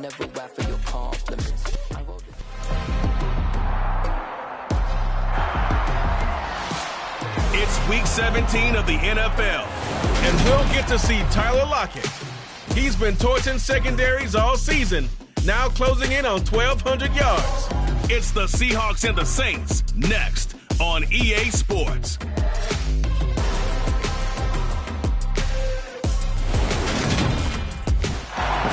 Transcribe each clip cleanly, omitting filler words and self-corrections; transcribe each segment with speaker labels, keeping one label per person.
Speaker 1: never rap for your compliments. I wrote it.
Speaker 2: It's week 17 of the NFL, and we'll get to see Tyler Lockett. He's been torching secondaries all season, now closing in on 1,200 yards. It's the Seahawks and the Saints next on EA Sports.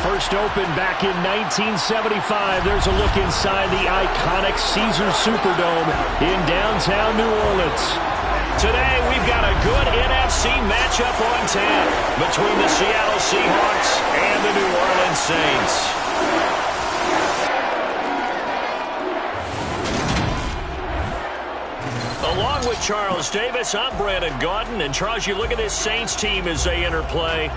Speaker 3: First opened back in 1975. There's a look inside the iconic Caesars Superdome in downtown New Orleans.
Speaker 4: Today, we've got a good NFC matchup on tap between the Seattle Seahawks and the New Orleans Saints. Along with Charles Davis, I'm Brandon Gaudin. And Charles, you look at this Saints team as they interplay.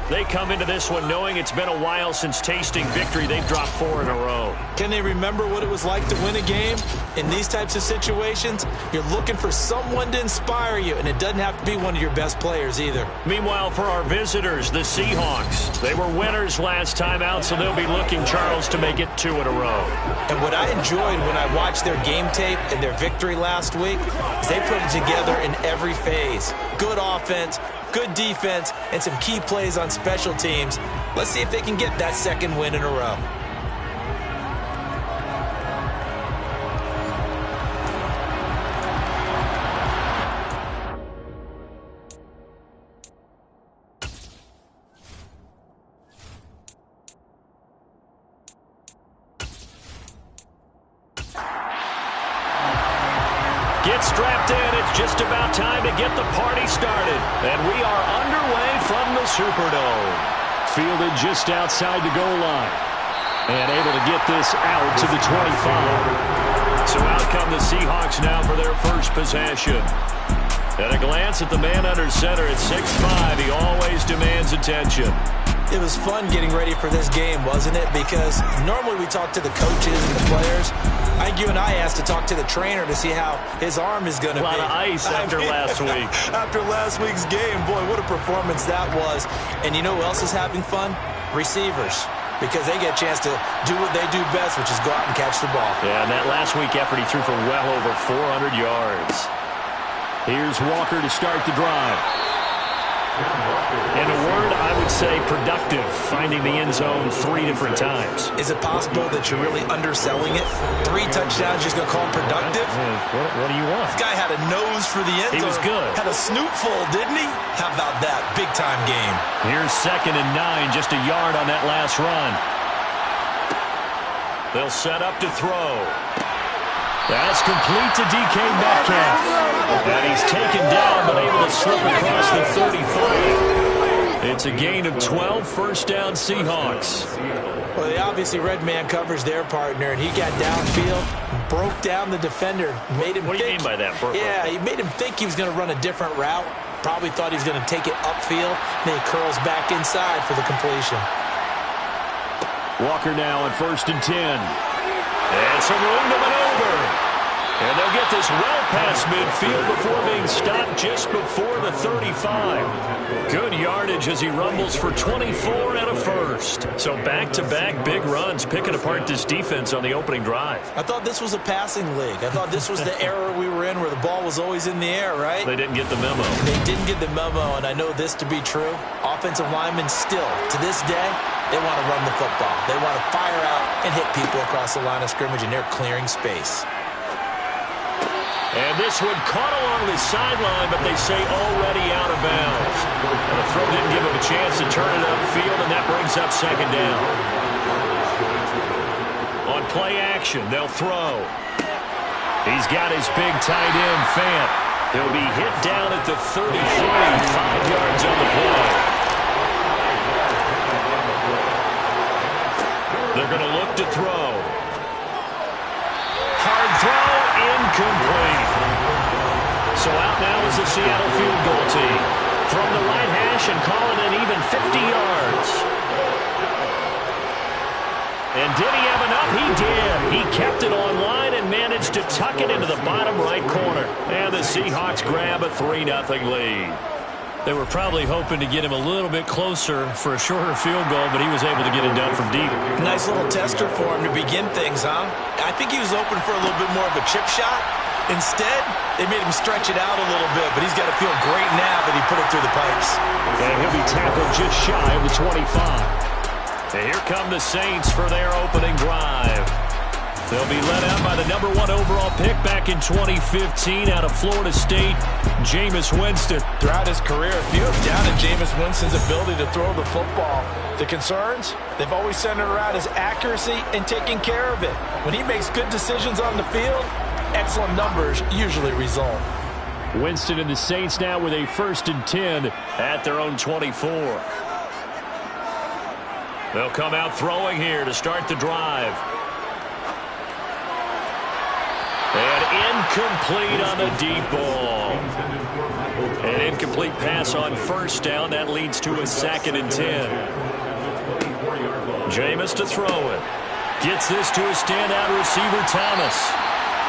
Speaker 4: They come into this one knowing it's been a while since tasting victory. They've dropped 4 in a row.
Speaker 5: Can they remember what it was like to win a game? In these types of situations, you're looking for someone to inspire you, and it doesn't have to be one of your best players either.
Speaker 4: Meanwhile, for our visitors, the Seahawks, they were winners last time out, so they'll be looking, Charles, to make it 2 in a row.
Speaker 5: And what I enjoyed when I watched their game tape and their victory last week is they put it together in every phase. Good offense, good defense, and some key plays on special teams. Let's see if they can get that second win in a row.
Speaker 4: Get strapped in. It's just about time to get the party started. And we are underway from the Superdome.
Speaker 3: Fielded just outside the goal line. And able to get this out to the 25.
Speaker 4: So out come the Seahawks now for their first possession. At a glance at the man under center at 6'5", he always demands attention.
Speaker 5: It was fun getting ready for this game, wasn't it? Because normally we talk to the coaches and the players. I think you and I asked to talk to the trainer to see how his arm is going to be.
Speaker 4: A lot of ice after last week.
Speaker 5: After last week's game, boy, what a performance that was. And you know who else is having fun? Receivers. Because they get a chance to do what they do best, which is go out and catch the ball.
Speaker 4: Yeah, and that last week effort, he threw for well over 400 yards.
Speaker 3: Here's Walker to start the drive.
Speaker 4: In a word, I would say productive, finding the end zone 3 different times.
Speaker 5: Is it possible that you're really underselling it? 3 touchdowns, just going to call him productive?
Speaker 4: What do you want?
Speaker 5: This guy had a nose for the end zone.
Speaker 4: He was good.
Speaker 5: Had a snootful, didn't he? How about that? Big-time game.
Speaker 4: Here's 2nd and 9, just a yard on that last run. They'll set up to throw. That's complete to DK Metcalf. And he's taken down, but able to slip across the 35. It's a gain of 12, first down Seahawks.
Speaker 5: Well, they obviously red man covers their partner, and he got downfield, broke down the defender, made him
Speaker 4: What do you mean by that?
Speaker 5: Yeah, he made him think he was going to run a different route. Probably thought he was going to take it upfield. Then he curls back inside for the completion.
Speaker 3: Walker now at 1st and 10.
Speaker 4: And some room to maneuver. And they'll get this well past midfield before being stopped just before the 35. Good yardage as he rumbles for 24 and a first. So back-to-back big runs picking apart this defense on the opening drive.
Speaker 5: I thought this was a passing league. I thought this was the era we were in where the ball was always in the air, right?
Speaker 4: They didn't get the memo.
Speaker 5: They didn't get the memo, and I know this to be true. Offensive linemen still, to this day, they want to run the football. They want to fire out and hit people across the line of scrimmage, and they're clearing space.
Speaker 4: And this one caught along the sideline, but they say already out of bounds. And the throw didn't give him a chance to turn it upfield, and that brings up 2nd down. On play action, they'll throw. He's got his big tight end, Fant. He'll be hit down at the 33, 5 yards on the play. They're going to look to throw. Hard throw, incomplete. So out now is the Seattle field goal team. From the right hash and calling an even 50 yards. And did he have enough? He did. He kept it on line and managed to tuck it into the bottom right corner. And the Seahawks grab a 3-0 lead.
Speaker 3: They were probably hoping to get him a little bit closer for a shorter field goal, but he was able to get it done from deep.
Speaker 5: Nice little tester for him to begin things, huh? I think he was open for a little bit more of a chip shot. Instead, they made him stretch it out a little bit, but he's got to feel great now that he put it through the pipes.
Speaker 3: And he'll be tackled just shy of the 25. And here come the Saints for their opening drive. They'll be led out by the number 1 overall pick back in 2015 out of Florida State, Jameis Winston.
Speaker 5: Throughout his career, few have doubted Jameis Winston's ability to throw the football. The concerns? They've always centered around his accuracy and taking care of it. When he makes good decisions on the field, excellent numbers usually result.
Speaker 3: Winston and the Saints now with a 1st and 10 at their own 24. They'll come out throwing here to start the drive. And incomplete on the deep ball. An incomplete pass on 1st down. That leads to a 2nd and 10. Jameis to throw it. Gets this to a standout receiver, Thomas.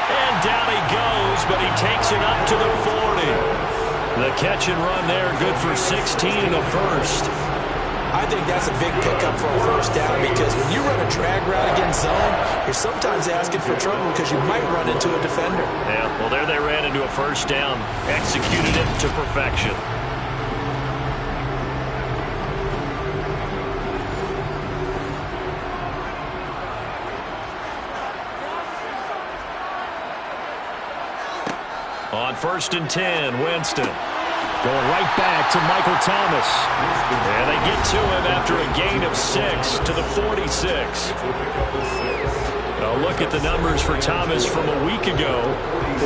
Speaker 3: And down he goes, but he takes it up to the 40. The catch and run there, good for 16 and a 1st.
Speaker 5: I think that's a big pickup for a 1st down because when you run a drag route against zone, you're sometimes asking for trouble because you might run into a defender.
Speaker 3: Yeah, well, there they ran into a 1st down. Executed it to perfection. On 1st and 10, Winston. Going right back to Michael Thomas. And they get to him after a gain of 6 to the 46. A look at the numbers for Thomas from a week ago.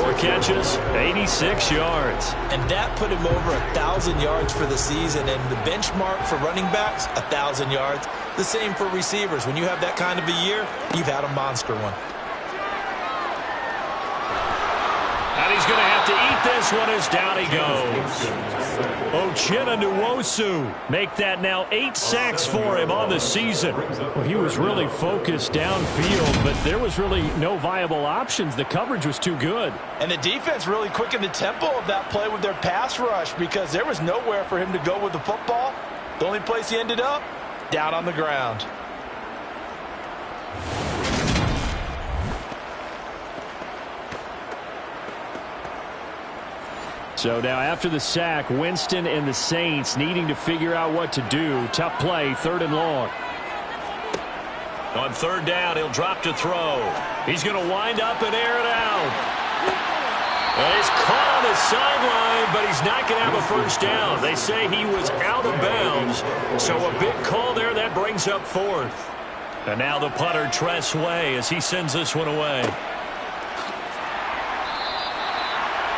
Speaker 3: 4 catches, 86 yards.
Speaker 5: And that put him over 1,000 yards for the season. And the benchmark for running backs, 1,000 yards. The same for receivers. When you have that kind of a year, you've had a monster one.
Speaker 3: And he's going to have to eat this one as down he goes. Uchenna Nwosu make that now 8 sacks for him on the season. Well, he was really focused downfield, but there was really no viable options. The coverage was too good.
Speaker 5: And the defense really quickened the tempo of that play with their pass rush because there was nowhere for him to go with the football. The only place he ended up, down on the ground.
Speaker 3: So now after the sack, Winston and the Saints needing to figure out what to do. Tough play, 3rd and long. On 3rd down, he'll drop to throw. He's going to wind up and air it out. And he's caught on the sideline, but he's not going to have a 1st down. They say he was out of bounds. So a big call there, that brings up 4th. And now the punter, Tress Way, as he sends this one away.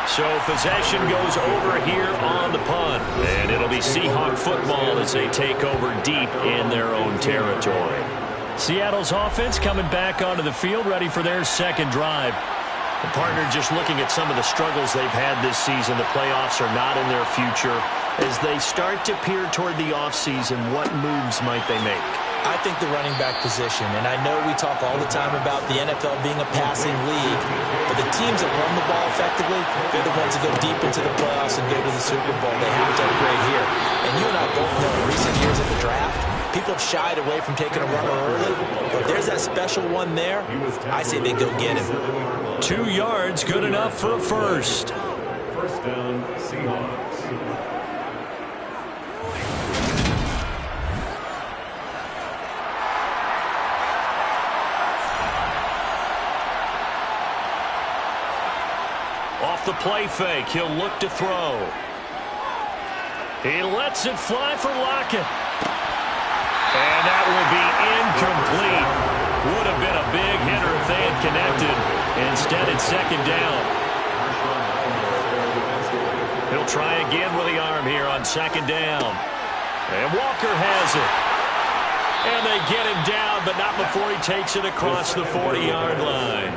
Speaker 3: So possession goes over here on the punt. And it'll be Seahawk football as they take over deep in their own territory. Seattle's offense coming back onto the field, ready for their 2nd drive. The partner just looking at some of the struggles they've had this season. The playoffs are not in their future. As they start to peer toward the offseason, what moves might they make?
Speaker 5: I think the running back position, and I know we talk all the time about the NFL being a passing league, but the teams that run the ball effectively, they're the ones that go deep into the playoffs and go to the Super Bowl. They have to upgrade here. And you and I both know in recent years at the draft, people have shied away from taking a runner early, but if there's that special one there, I say they go get him.
Speaker 3: 2 yards, good enough for a 1st.
Speaker 2: 1st down, Seahawks.
Speaker 3: Off the play fake, he'll look to throw. He lets it fly for Lockett. And that will be incomplete. Would have been a big hitter if they had connected. Instead, it's 2nd down. He'll try again with the arm here on 2nd down. And Walker has it. And they get him down, but not before he takes it across the 40-yard line.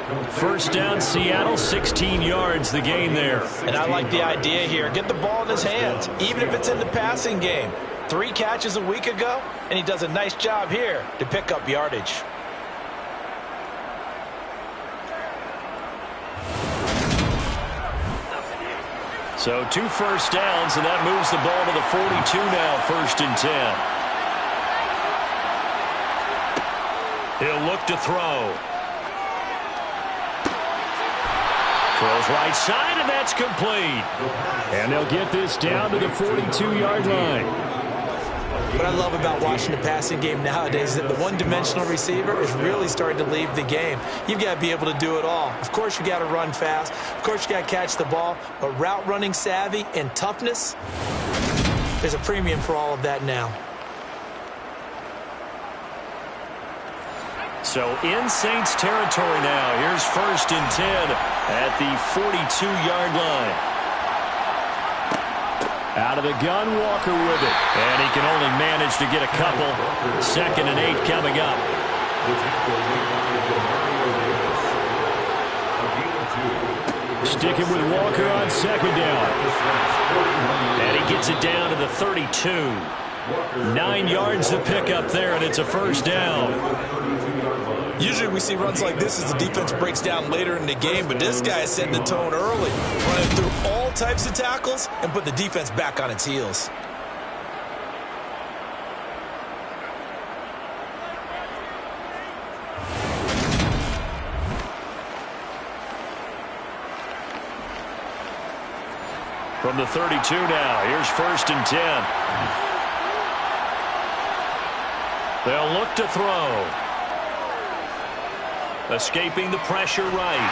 Speaker 3: 1st down, Seattle, 16 yards the gain there.
Speaker 5: And I like the idea here. Get the ball in his hands, even if it's in the passing game. 3 catches a week ago, and he does a nice job here to pick up yardage.
Speaker 4: So 2 first downs, and that moves the ball to the 42 now, 1st and 10. He'll look to throw. Throws right side, and that's complete.
Speaker 3: And they'll get this down to the 42-yard line.
Speaker 5: What I love about watching the passing game nowadays is that the one-dimensional receiver is really starting to leave the game. You've got to be able to do it all. Of course, you got to run fast. Of course, you got to catch the ball. But route running savvy and toughness, there's a premium for all of that now.
Speaker 4: So in Saints territory now. Here's 1st and 10 at the 42-yard line.
Speaker 3: Out of the gun, Walker with it.
Speaker 4: And he can only manage to get a couple. 2nd and 8 coming up.
Speaker 3: Sticking with Walker on 2nd down.
Speaker 4: And he gets it down to the 32. 9 yards to pick up there, and it's a 1st down.
Speaker 5: Usually we see runs like this as the defense breaks down later in the game, but this guy is setting the tone early, running through all types of tackles and put the defense back on its heels.
Speaker 4: From the 32 now, here's 1st and 10. They'll look to throw. Escaping the pressure right.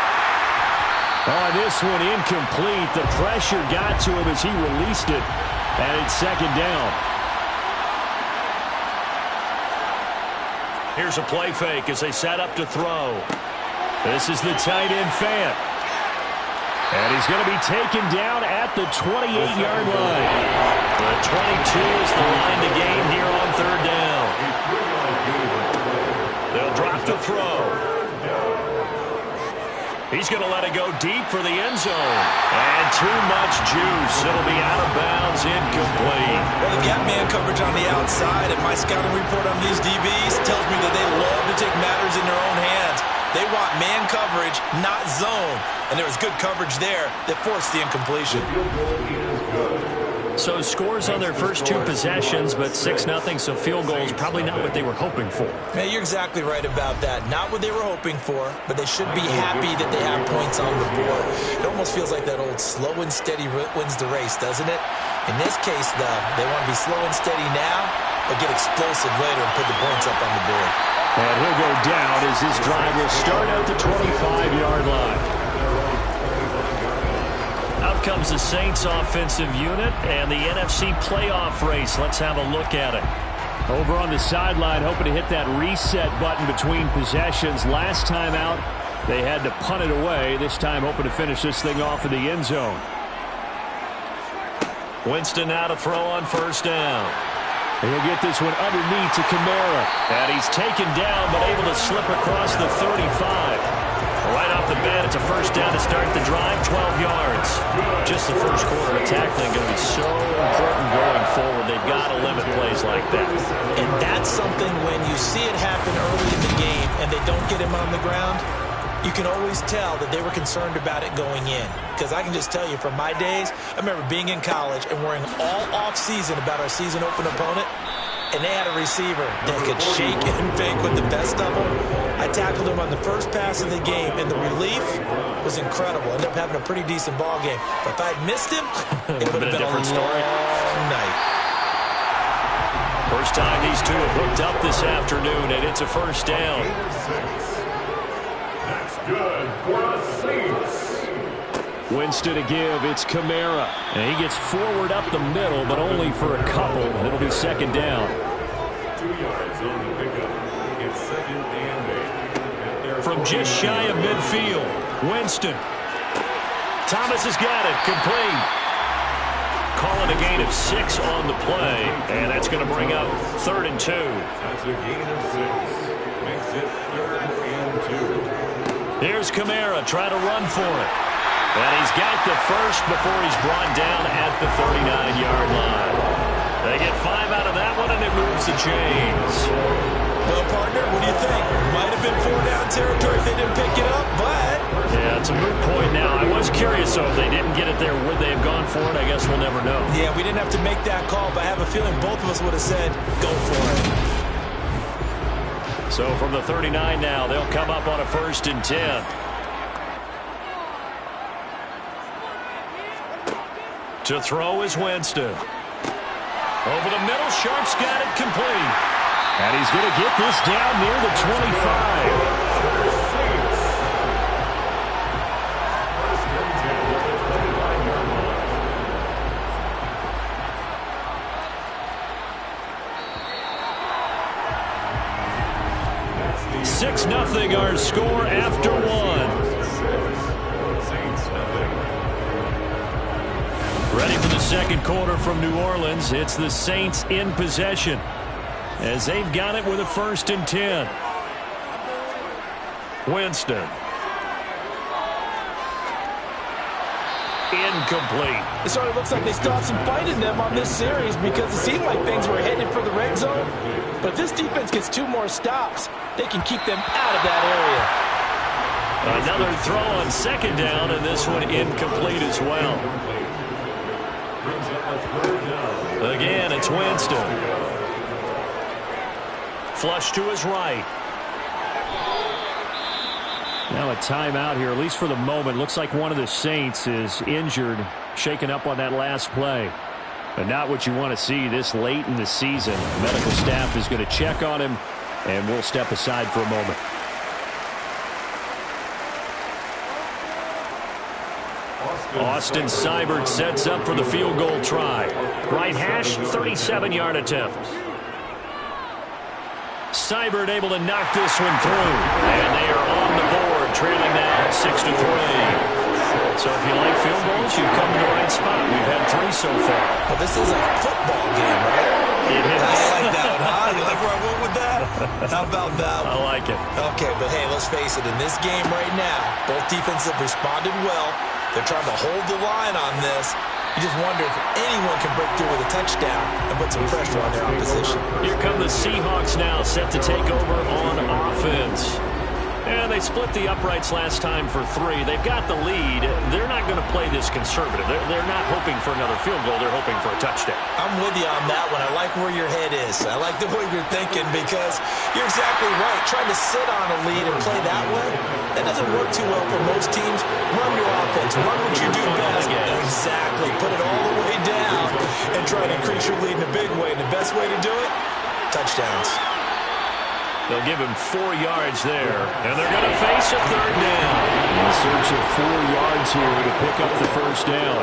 Speaker 3: Oh, this one incomplete. The pressure got to him as he released it. And it's 2nd down.
Speaker 4: Here's a play fake as they set up to throw.
Speaker 3: This is the tight end Fant. And he's going to be taken down at the 28-yard line.
Speaker 4: The 22 is the line to gain here on 3rd down. They'll drop the throw. He's going to let it go deep for the end zone. And too much juice. It'll be out of bounds, incomplete.
Speaker 5: Well, they've got man coverage on the outside, and my scouting report on these DBs tells me that they love to take matters in their own hands. They want man coverage, not zone. And there was good coverage there that forced the incompletion.
Speaker 4: So scores on their first 2 possessions, but 6-0, so field goals probably not what they were hoping for.
Speaker 5: Man, you're exactly right about that. Not what they were hoping for, but they should be happy that they have points on the board. It almost feels like that old slow and steady wins the race, doesn't it? In this case, though, they want to be slow and steady now, but get explosive later and put the points up on the board.
Speaker 3: And he'll go down as this drive will start at the 25-yard line.
Speaker 4: Out comes the Saints offensive unit and the NFC playoff race. Let's have a look at it.
Speaker 3: Over on the sideline, hoping to hit that reset button between possessions. Last time out, they had to punt it away. This time hoping to finish this thing off in the end zone.
Speaker 4: Winston now to throw on 1st down.
Speaker 3: He'll get this one underneath to Kamara.
Speaker 4: And he's taken down, but able to slip across the 35. Right off the bat, it's a 1st down to start the drive, 12 yards. Just the first quarter of tackling going to be so important going forward. They've got to limit plays like that.
Speaker 5: And that's something when you see it happen early in the game and they don't get him on the ground, you can always tell that they were concerned about it going in. Because I can just tell you from my days, I remember being in college and worrying all off-season about our season open opponent, and they had a receiver that could shake and bake with the best of them. I tackled him on the first pass of the game, and the relief was incredible. Ended up having a pretty decent ball game. But if I'd missed him, it would have been a different story. Night.
Speaker 4: First time these two have hooked up this afternoon, and it's a 1st down.
Speaker 6: That's good for the Saints.
Speaker 3: Winston to give. It's Kamara. And he gets forward up the middle, but only for a couple. It'll be 2nd down.
Speaker 6: 2 yards on the pickup. It's 2nd and 8.
Speaker 4: From just shy of midfield, Winston. Thomas has got it. Complete. Calling a gain of 6 on the play. And that's going to bring up 3rd and 2.
Speaker 6: That's a gain of 6. Makes it 3rd and 2.
Speaker 4: Here's Kamara. Try to run for it. And he's got the first before he's brought down at the 39-yard line. They get 5 out of that one, and it moves the chains.
Speaker 5: Well, partner, what do you think? Might have been 4-down territory if they didn't pick it up, but...
Speaker 4: Yeah, it's a moot point now. I was curious
Speaker 3: Curious, though, if they didn't get it there, would they have gone for it? I guess we'll never know.
Speaker 5: Yeah, we didn't have to make that call, but I have a feeling both of us would have said, go for it.
Speaker 3: So from the 39 now, they'll come up on a 1st and 10. To throw is Winston. Over the middle, Sharp's got it complete. And he's going to get this down near the 25. 6-0 our score after one. Ready for the second quarter from New Orleans. It's the Saints in possession as they've got it with a 1st and 10. Winston. Incomplete.
Speaker 5: It sort of looks like they still have some fight in them on this series because it seemed like things were headed for the red zone. But if this defense gets 2 more stops, they can keep them out of that area.
Speaker 3: Another throw on 2nd down, and this one incomplete as well. Again, it's Winston. Flush to his right. Now a timeout here, at least for the moment. Looks like one of the Saints is injured, shaken up on that last play. But not what you want to see this late in the season. The medical staff is going to check on him, and we'll step aside for a moment. Austin Seibert sets up for the field goal try. Right hash, 37-yard attempt. Seibert able to knock this one through. And they are on the board, trailing now 6-3. So if you like field goals, you've come to the right spot. We've had 3 so far.
Speaker 5: Well, this is a football game, right?
Speaker 3: It is.
Speaker 5: I like that one, huh? You like where I went with that? How about that one?
Speaker 3: I like it.
Speaker 5: Okay, but hey, let's face it. In this game right now, both defenses have responded well. They're trying to hold the line on this. You just wonder if anyone can break through with a touchdown and put some pressure on their opposition.
Speaker 3: Here come the Seahawks now, set to take over on offense. And they split the uprights last time for 3. They've got the lead. They're not going to play this conservative. They're not hoping for another field goal. They're hoping for a touchdown.
Speaker 5: I'm with you on that one. I like where your head is. I like the way you're thinking because you're exactly right. Trying to sit on a lead and play that way, that doesn't work too well for most teams. Run your offense. Run what you do best. Exactly. Put it all the way down and try to increase your lead in a big way. And the best way to do it, touchdowns.
Speaker 3: They'll give him 4 yards there, and they're going to face a 3rd down. In search of 4 yards here to pick up the 1st down.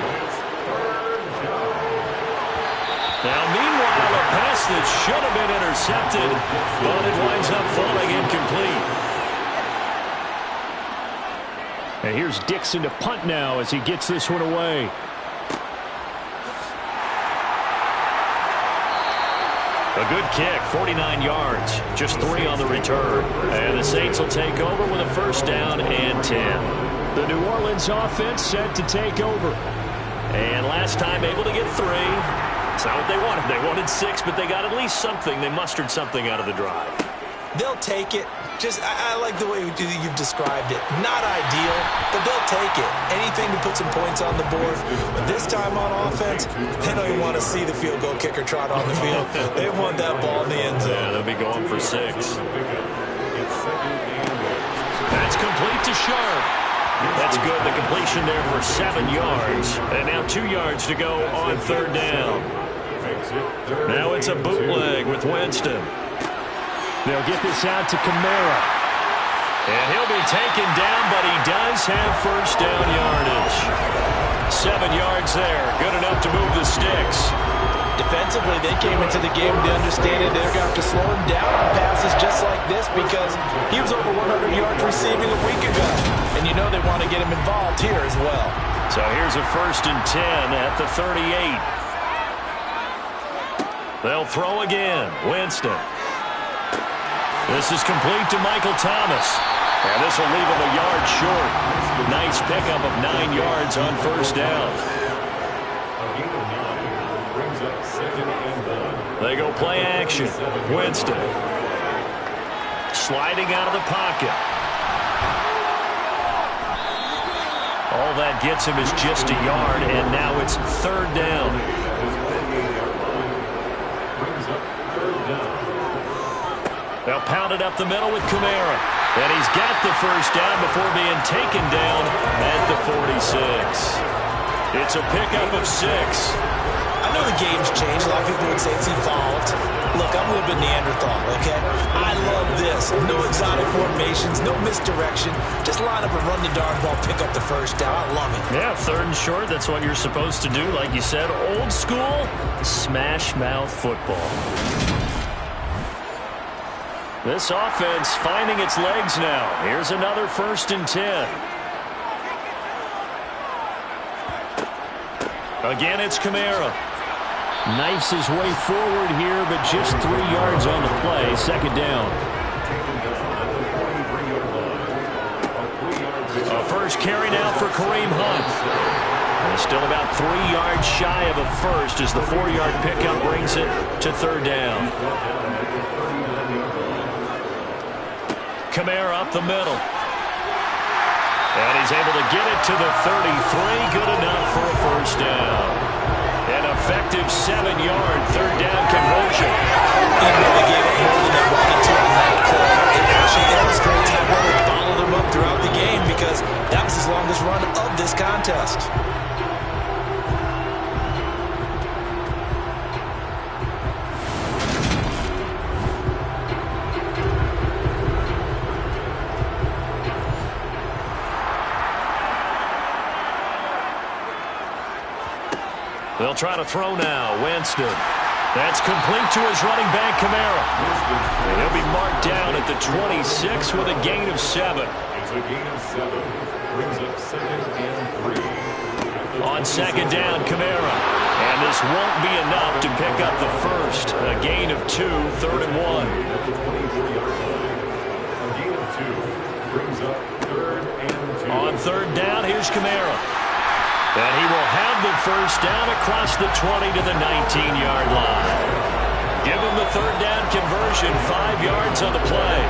Speaker 3: Now, meanwhile, a pass that should have been intercepted, but it winds up falling incomplete. And here's Dixon to punt now as he gets this one away. A good kick, 49 yards, just 3 on the return. And the Saints will take over with a 1st down and 10. The New Orleans offense set to take over. And last time able to get 3. It's not what they wanted. They wanted 6, but they got at least something. They mustered something out of the drive.
Speaker 5: They'll take it. I like the way you've described it. Not ideal, but they'll take it. Anything to put some points on the board. But this time on offense, they don't even want to see the field goal kicker trot on the field. They want that ball in the end zone.
Speaker 3: Yeah, they'll be going for 6. That's complete to Sharp. That's good. The completion there for 7 yards. And now 2 yards to go on 3rd down. Now it's a bootleg with Winston. They'll get this out to Kamara. And he'll be taken down, but he does have 1st down yardage. 7 yards there. Good enough to move the sticks.
Speaker 5: Defensively, they came into the game with the understanding they're going to have to slow him down on passes just like this because he was over 100 yards receiving a week ago. And you know they want to get him involved here as well.
Speaker 3: So here's a 1st and 10 at the 38. They'll throw again. Winston. This is complete to Michael Thomas. And this will leave him a yard short. Nice pickup of 9 yards on 1st down. They go play action. Winston. Sliding out of the pocket. All that gets him is just a yard, and now it's third down. They'll pound it up the middle with Kamara. And he's got the first down before being taken down at the 46. It's a pickup of 6.
Speaker 5: I know the game's changed. A lot of people would say it's evolved. Look, I'm a little bit Neanderthal, okay? I love this. No exotic formations, no misdirection. Just line up and run the darn ball, pick up the first down. I love it.
Speaker 3: Yeah, third and short, that's what you're supposed to do. Like you said, old school, smash mouth football. This offense finding its legs now. Here's another 1st and 10. Again, it's Kamara. Knifes his way forward here, but just 3 yards on the play. Second down. A first carry now for Kareem Hunt. And still about 3 yards shy of a first as the 4-yard pickup brings it to third down. Kamara up the middle. And he's able to get it to the 33. Good enough for a first down. An effective 7-yard third down conversion.
Speaker 5: Even though they gave more than they wanted to on that play, it actually illustrates how well they followed them up throughout the game because that was his longest run of this contest.
Speaker 3: They'll try to throw now. Winston. That's complete to his running back, Kamara. And he'll be marked down at the 26 with a gain of 7.
Speaker 6: It's a gain of 7. Brings up 2nd and 3.
Speaker 3: On second down, Kamara. And this won't be enough to pick up the first. A gain of 2, 3rd and 1.
Speaker 6: A gain of 2. Brings up 3rd and 2.
Speaker 3: On third down, here's Kamara. And he will have the first down across the 20 to the 19-yard line. Give him the third down conversion, 5 yards on the play.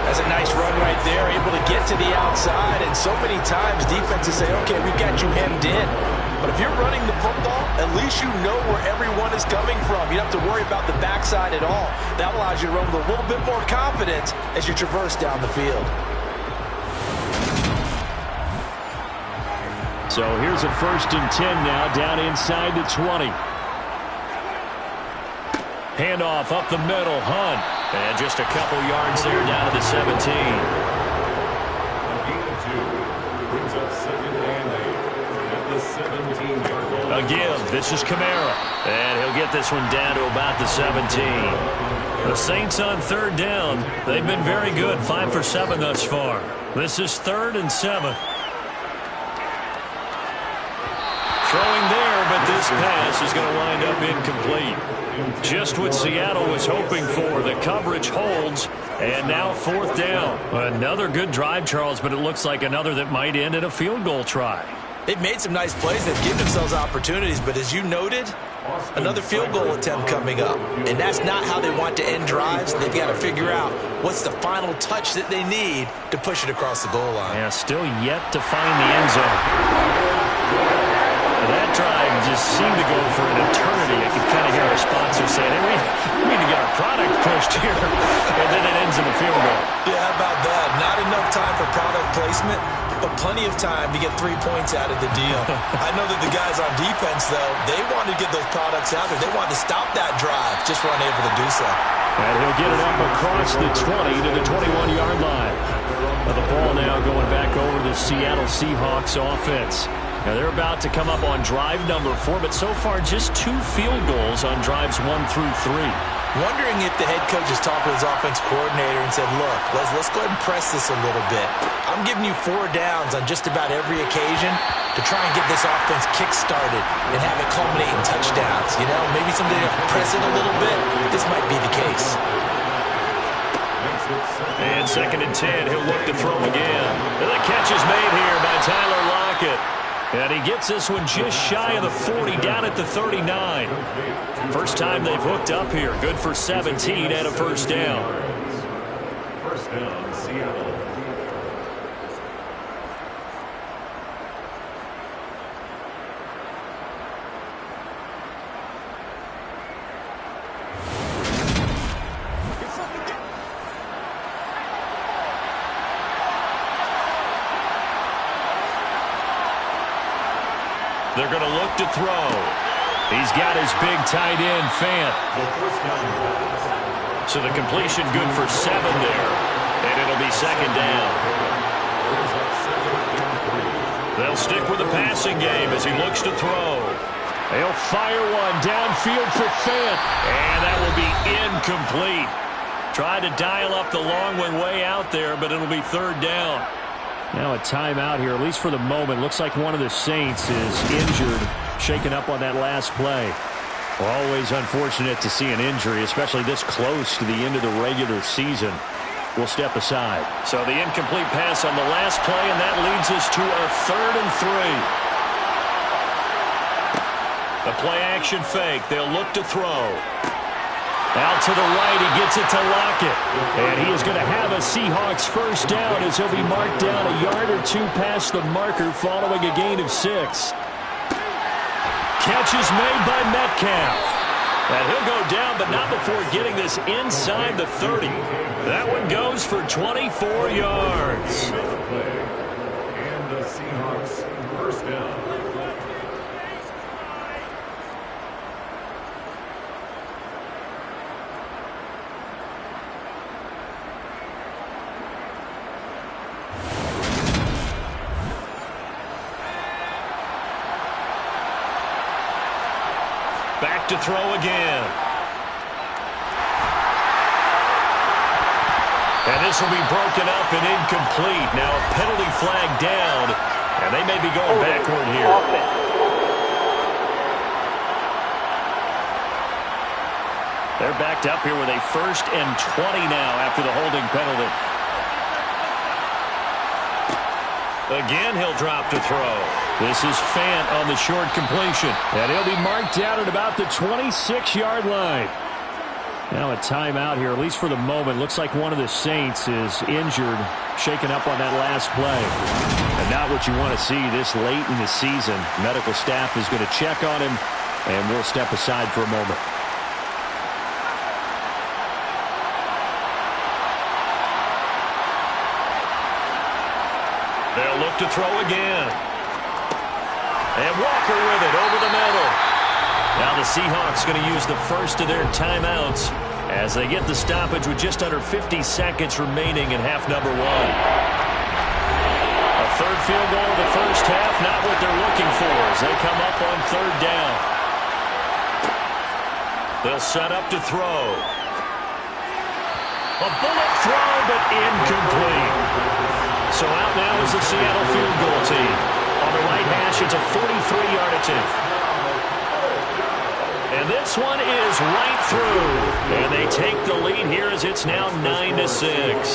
Speaker 5: That's a nice run right there, able to get to the outside. And so many times defenses say, okay, we've got you hemmed in. But if you're running the football, at least you know where everyone is coming from. You don't have to worry about the backside at all. That allows you to run with a little bit more confidence as you traverse down the field.
Speaker 3: So here's a 1st and 10 now, down inside the 20. Handoff up the middle, Hunt. And just a couple yards there down to the 17.
Speaker 6: A gain of 2. Brings up 2nd and 8. At the 17-yard line.
Speaker 3: Again, this is Kamara. And he'll get this one down to about the 17. The Saints on third down. They've been very good, 5 for 7 thus far. This is 3rd and 7. Throwing there, but this pass is going to wind up incomplete. Just what Seattle was hoping for. The coverage holds, and now 4th down. Another good drive, Charles, but it looks like another that might end in a field goal try.
Speaker 5: They've made some nice plays. They've given themselves opportunities, but as you noted, another field goal attempt coming up. And that's not how they want to end drives. They've got to figure out what's the final touch that they need to push it across the goal line.
Speaker 3: Yeah, still yet to find the end zone. That drive just seemed to go for an eternity. I could kind of hear our sponsor saying, hey, we need to get our product pushed here. And then it ends in a field goal.
Speaker 5: Yeah, how about that? Not enough time for product placement, but plenty of time to get 3 points out of the deal. I know that the guys on defense, though, they wanted to get those products out there. They wanted to stop that drive, just weren't able to do so.
Speaker 3: And he'll get it up across the 20 to the 21-yard line. The ball now going back over the Seattle Seahawks offense. Now they're about to come up on drive number 4, but so far just 2 field goals on drives 1 through 3.
Speaker 5: Wondering if the head coach is talking to his offense coordinator and said, look, let's go ahead and press this a little bit. I'm giving you 4 downs on just about every occasion to try and get this offense kick-started and have it culminate in touchdowns. You know, maybe somebody to press it a little bit. This might be the case.
Speaker 3: And 2nd and 10, he'll look to throw again. And the catch is made here by Tyler Lockett. And he gets this one just shy of the 40, down at the 39. First time they've hooked up here. Good for 17 and a first down.
Speaker 6: First down, Seattle.
Speaker 4: They're going to look to throw. He's got his big tight end, Fant. So the completion good for 7 there, and it'll be second down. They'll stick with the passing game as he looks to throw. They'll fire one downfield for Fant, and that will be incomplete. Tried to dial up the long one way out there, but it'll be third down.
Speaker 3: Now a timeout here, at least for the moment. Looks like one of the Saints is injured, shaken up on that last play. Always unfortunate to see an injury, especially this close to the end of the regular season. We'll step aside.
Speaker 4: So the incomplete pass on the last play, and that leads us to a 3rd and 3. The play-action fake. They'll look to throw. Out to the right, he gets it to Lockett. And he is going to have a Seahawks first down as he'll be marked down a yard or 2 past the marker following a gain of 6. Catch is made by Metcalf. And he'll go down, but not before getting this inside the 30. That one goes for 24 yards.
Speaker 6: And the Seahawks first down.
Speaker 4: Back to throw again. And this will be broken up and incomplete. Now a penalty flag down, and they may be going backward here. They're backed up here with a 1st and 20 now after the holding penalty. Again, he'll drop to throw. This is Fant on the short completion. And he'll be marked down at about the 26-yard line. Now a timeout here, at least for the moment. Looks like one of the Saints is injured, shaken up on that last play. And not what you want to see this late in the season. Medical staff is going to check on him, and we'll step aside for a moment. They'll look to throw again. And Walker with it over the middle. Now the Seahawks going to use the first of their timeouts as they get the stoppage with just under 50 seconds remaining in half number 1. A 3rd field goal in the first half, not what they're looking for as they come up on 3rd down. They'll set up to throw. A bullet throw, but incomplete. So out now is the Seattle field goal team. On the right hash, it's a 43-yard attempt. And this one is right through. And they take the lead here as it's now 9-6.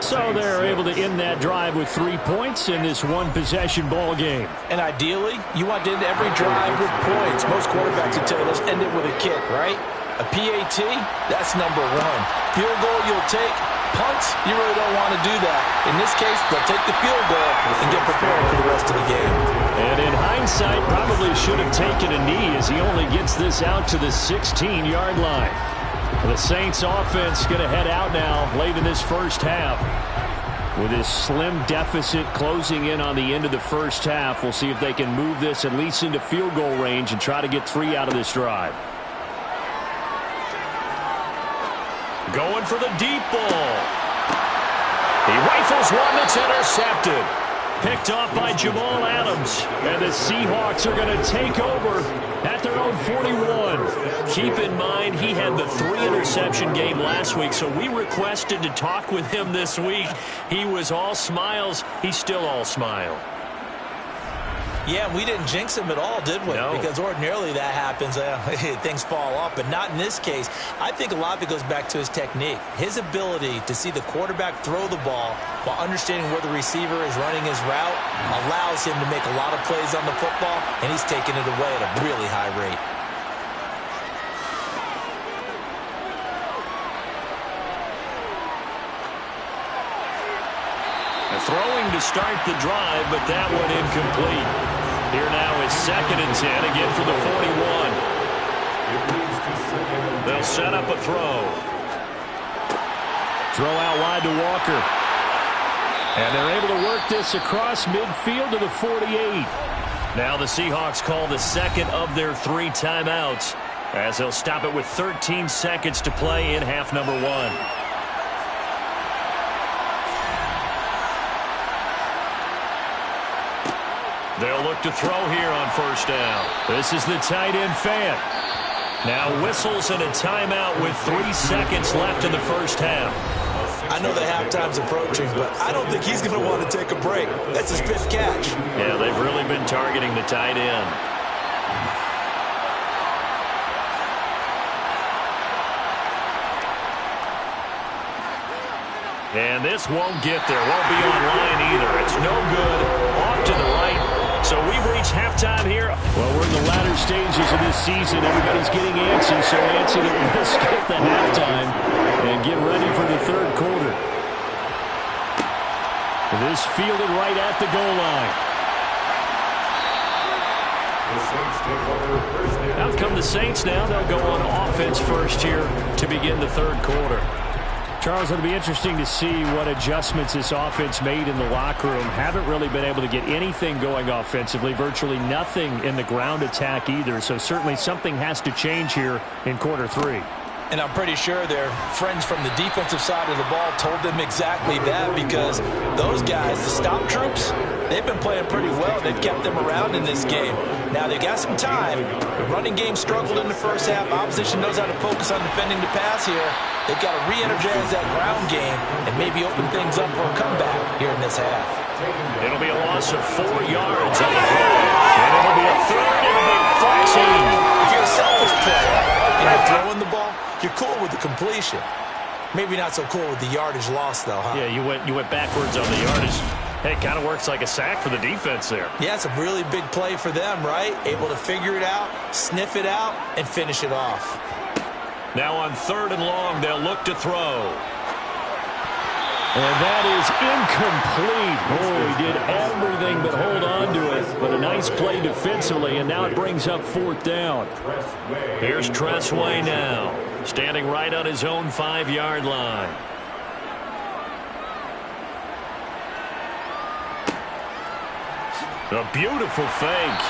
Speaker 4: So they're able to end that drive with 3 points in this one-possession ball game.
Speaker 5: And ideally, you want to end every drive with points. Most quarterbacks would tell you, let's end it with a kick, right? A PAT, that's number 1. Field goal you'll take. Punts, you really don't want to do that. In this case, they'll take the field goal and get prepared for the rest of the game.
Speaker 3: And in hindsight, probably should have taken a knee as he only gets this out to the 16-yard line. The Saints offense going to head out now late in this first half. With this slim deficit closing in on the end of the first half, we'll see if they can move this at least into field goal range and try to get 3 out of this drive. Going for the deep ball. He rifles one that's intercepted. Picked off by Jamal Adams. And the Seahawks are going to take over at their own 41. Keep in mind, he had the 3-interception game last week, so we requested to talk with him this week. He was all smiles. He's still all smile.
Speaker 5: Yeah, we didn't jinx him at all, did we?
Speaker 4: No.
Speaker 5: Because ordinarily that happens. Things fall off, but not in this case. I think a lot of it goes back to his technique. His ability to see the quarterback throw the ball while understanding where the receiver is running his route allows him to make a lot of plays on the football, and he's taking it away at a really high rate.
Speaker 4: Throwing to start the drive, but that one incomplete. Here now is 2nd and 10, again for the 41. They'll set up a throw.
Speaker 3: Throw out wide to Walker. And they're able to work this across midfield to the 48. Now the Seahawks call the second of their 3 timeouts as they'll stop it with 13 seconds to play in half number 1. They'll look to throw here on first down. This is the tight end Fant. Now whistles and a timeout with 3 seconds left in the first half.
Speaker 5: I know that halftime's approaching, but I don't think he's going to want to take a break. That's his 5th catch.
Speaker 3: Yeah, they've really been targeting the tight end. And this won't get there. Won't be online either. It's no good. Off to the right. So we've reached halftime here.
Speaker 4: Well, we're in the latter stages of this season. Everybody's getting antsy, so antsy that we'll skip the halftime and get ready for the third quarter. This fielded right at the goal line. Out come the Saints now. They'll go on offense first here to begin the third quarter. Charles, it'll be interesting to see what adjustments this offense made in the locker room. Haven't really been able to get anything going offensively, virtually nothing in the ground attack either. So certainly something has to change here in quarter 3.
Speaker 5: And I'm pretty sure their friends from the defensive side of the ball told them exactly that, because those guys, the stop troops, they've been playing pretty well. They've kept them around in this game. Now, they got some time. The running game struggled in the first half. Opposition knows how to focus on defending the pass here. They've got to re-energize that ground game and maybe open things up for a comeback here in this half.
Speaker 3: It'll be a loss of 4 yards on the play. And it'll be a third and about 14.
Speaker 5: If you're a selfish player and you're throwing the ball, you're cool with the completion. Maybe not so cool with the yardage loss, though, huh?
Speaker 3: Yeah, you went backwards on the yardage. Hey, it kind of works like a sack for the defense there.
Speaker 5: Yeah, it's a really big play for them, right? Able to figure it out, sniff it out, and finish it off.
Speaker 3: Now on 3rd and long, they'll look to throw.
Speaker 4: And that is incomplete. Oh, he did everything but hold on to it. But a nice play defensively, and now it brings up 4th down.
Speaker 3: Here's Tressway now, standing right on his own 5-yard line. A beautiful fake.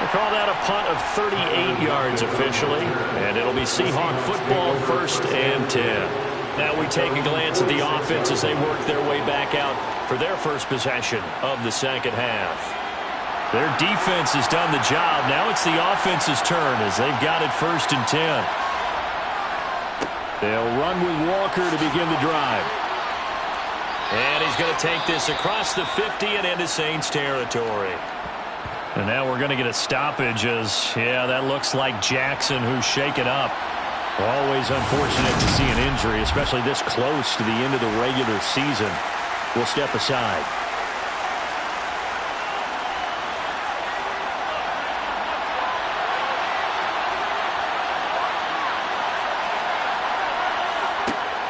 Speaker 3: They call that a punt of 38 yards officially. And it'll be Seahawk football 1st and 10. Now we take a glance at the offense as they work their way back out for their first possession of the second half. Their defense has done the job. Now it's the offense's turn as they've got it 1st and 10.
Speaker 4: They'll run with Walker to begin the drive.
Speaker 3: And he's going to take this across the 50 and into Saints territory.
Speaker 4: And now we're going to get a stoppage as, yeah, that looks like Jackson who's shaken up. Always unfortunate to see an injury, especially this close to the end of the regular season. We'll step aside.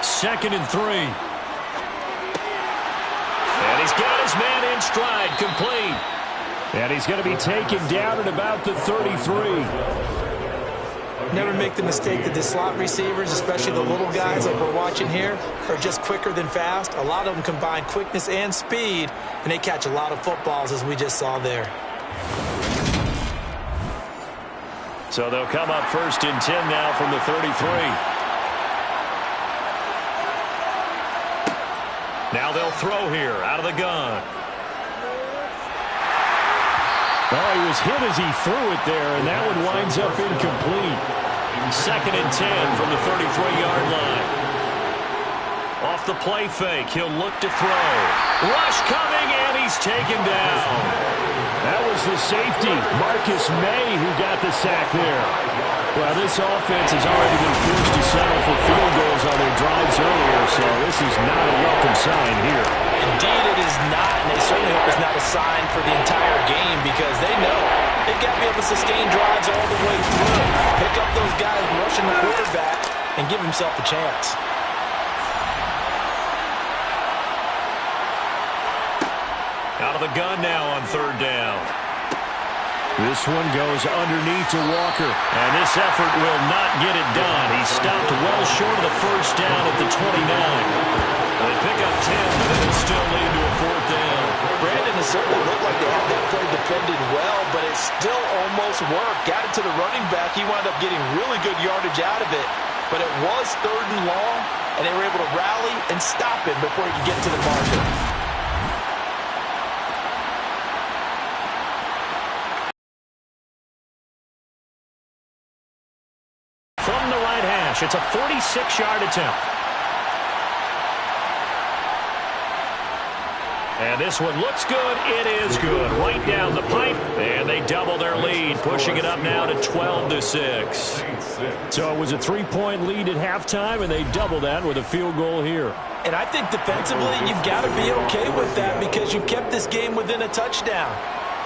Speaker 3: Second and 3. And he's got his man in stride, complete.
Speaker 4: And he's going to be taken down at about the 33.
Speaker 5: Never make the mistake that the slot receivers, especially the little guys like we're watching here, are just quicker than fast. A lot of them combine quickness and speed, and they catch a lot of footballs, as we just saw there.
Speaker 3: So they'll come up 1st and 10 now from the 33. Now they'll throw here out of the gun.
Speaker 4: Oh, he was hit as he threw it there, and that one winds up incomplete.
Speaker 3: 2nd and 10 from the 33-yard line. Off the play fake, he'll look to throw. Rush coming, and he's taken down.
Speaker 4: That was the safety, Marcus May, who got the sack there. Well, this offense has already been forced to settle for field goals on their drives earlier, so this is not a welcome sign here.
Speaker 5: Indeed, it is not, and they certainly hope it's not a sign for the entire game, because they know they've got to be able to sustain drives all the way through. Pick up those guys rushing the quarterback and give himself a chance.
Speaker 3: Out of the gun now on 3rd down.
Speaker 4: This one goes underneath to Walker.
Speaker 3: And this effort will not get it done. He stopped well short of the 1st down at the 29. They pick up 10, but it's still leading to a 4th down.
Speaker 5: Brandon has certainly looked like they have that play defended well, but it still almost worked. Got it to the running back. He wound up getting really good yardage out of it, but it was 3rd and long, and they were able to rally and stop it before he could get to the marker.
Speaker 3: From the right hash, it's a 46-yard attempt. And this one looks good. It is good. Right down the pipe, and they double their lead, pushing it up now to 12-6. So it was a 3-point lead at halftime, and they double that with a field goal here.
Speaker 5: And I think defensively, you've got to be okay with that because you kept this game within a touchdown.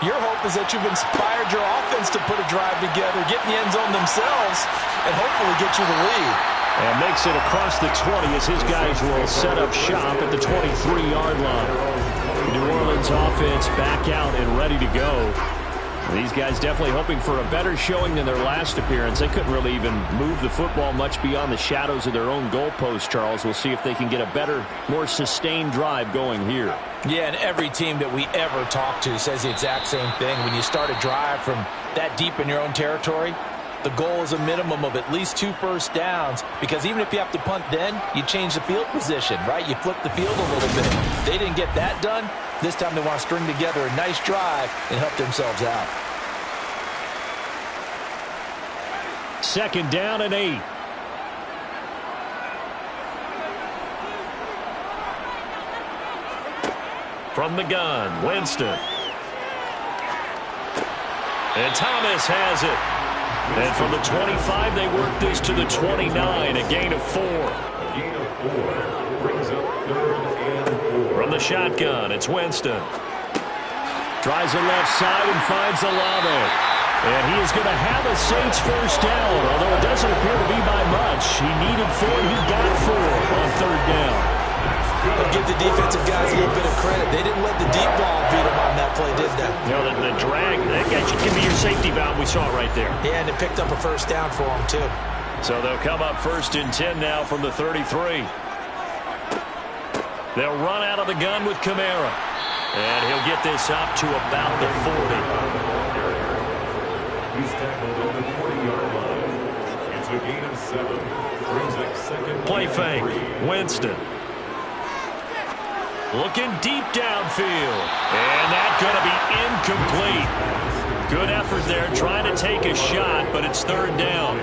Speaker 5: Your hope is that you've inspired your offense to put a drive together, get in the end zone themselves, and hopefully get you the lead.
Speaker 3: And makes it across the 20 as his guys will set up shop at the 23-yard line. New Orleans offense back out and ready to go. These guys definitely hoping for a better showing than their last appearance. They couldn't really even move the football much beyond the shadows of their own goalpost, Charles. We'll see if they can get a better, more sustained drive going here.
Speaker 5: Yeah, and every team that we ever talk to says the exact same thing. When you start a drive from that deep in your own territory, the goal is a minimum of at least 2 first downs, because even if you have to punt then, you change the field position, right? You flip the field a little bit. They didn't get that done. This time they want to string together a nice drive and help themselves out.
Speaker 3: 2nd down and 8. From the gun, Winston. And Thomas has it. And from the 25, they work this to the 29, a gain of 4.
Speaker 6: Gain of 4 brings up 3rd and 4.
Speaker 3: From the shotgun, it's Winston. Tries the left side and finds Olave. And he is going to have a Saints first down, although it doesn't appear to be by much. He needed 4, he got 4 on 3rd down.
Speaker 5: But give the defensive guys a little bit of credit. They didn't let the deep ball beat them on that play, did they?
Speaker 3: You know, the drag, that can be your safety valve. We saw it right there.
Speaker 5: Yeah, and it picked up a first down for them, too.
Speaker 3: So they'll come up 1st and 10 now from the 33. They'll run out of the gun with Kamara. And he'll get this up to about the 40.
Speaker 6: He's tackled on the 40-yard line. It's a gain of 7. Brings up 2nd.
Speaker 3: Play fake. Winston. Looking deep downfield. And that's going to be incomplete. Good effort there trying to take a shot, but it's 3rd down.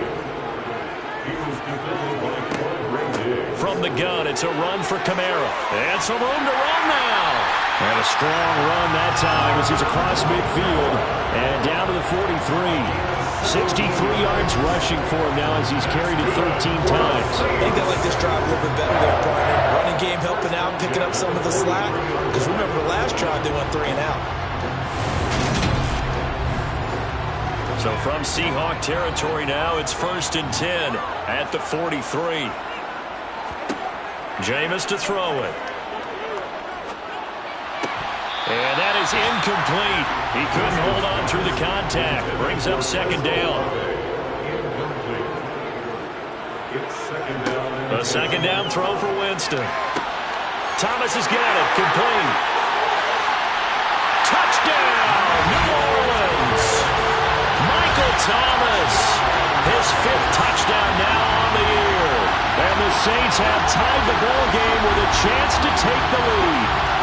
Speaker 3: From the gun, it's a run for Kamara. And some room to run now. And a strong run that time as he's across midfield and down to the 43. 63 yards rushing for him now as he's carried it 13 times.
Speaker 5: I think they like this drive a little bit better there, partner. Running game helping out, picking up some of the slack. Because remember, the last drive they went 3 and out.
Speaker 3: So from Seahawk territory now, it's 1st and 10 at the 43. Jameis to throw it. And that is incomplete. He couldn't hold on through the contact. Brings up 2nd down. A 2nd down throw for Winston. Thomas has got it. Complete. Touchdown, New Orleans. Michael Thomas. His 5th touchdown now on the year. And the Saints have tied the ball game with a chance to take the lead.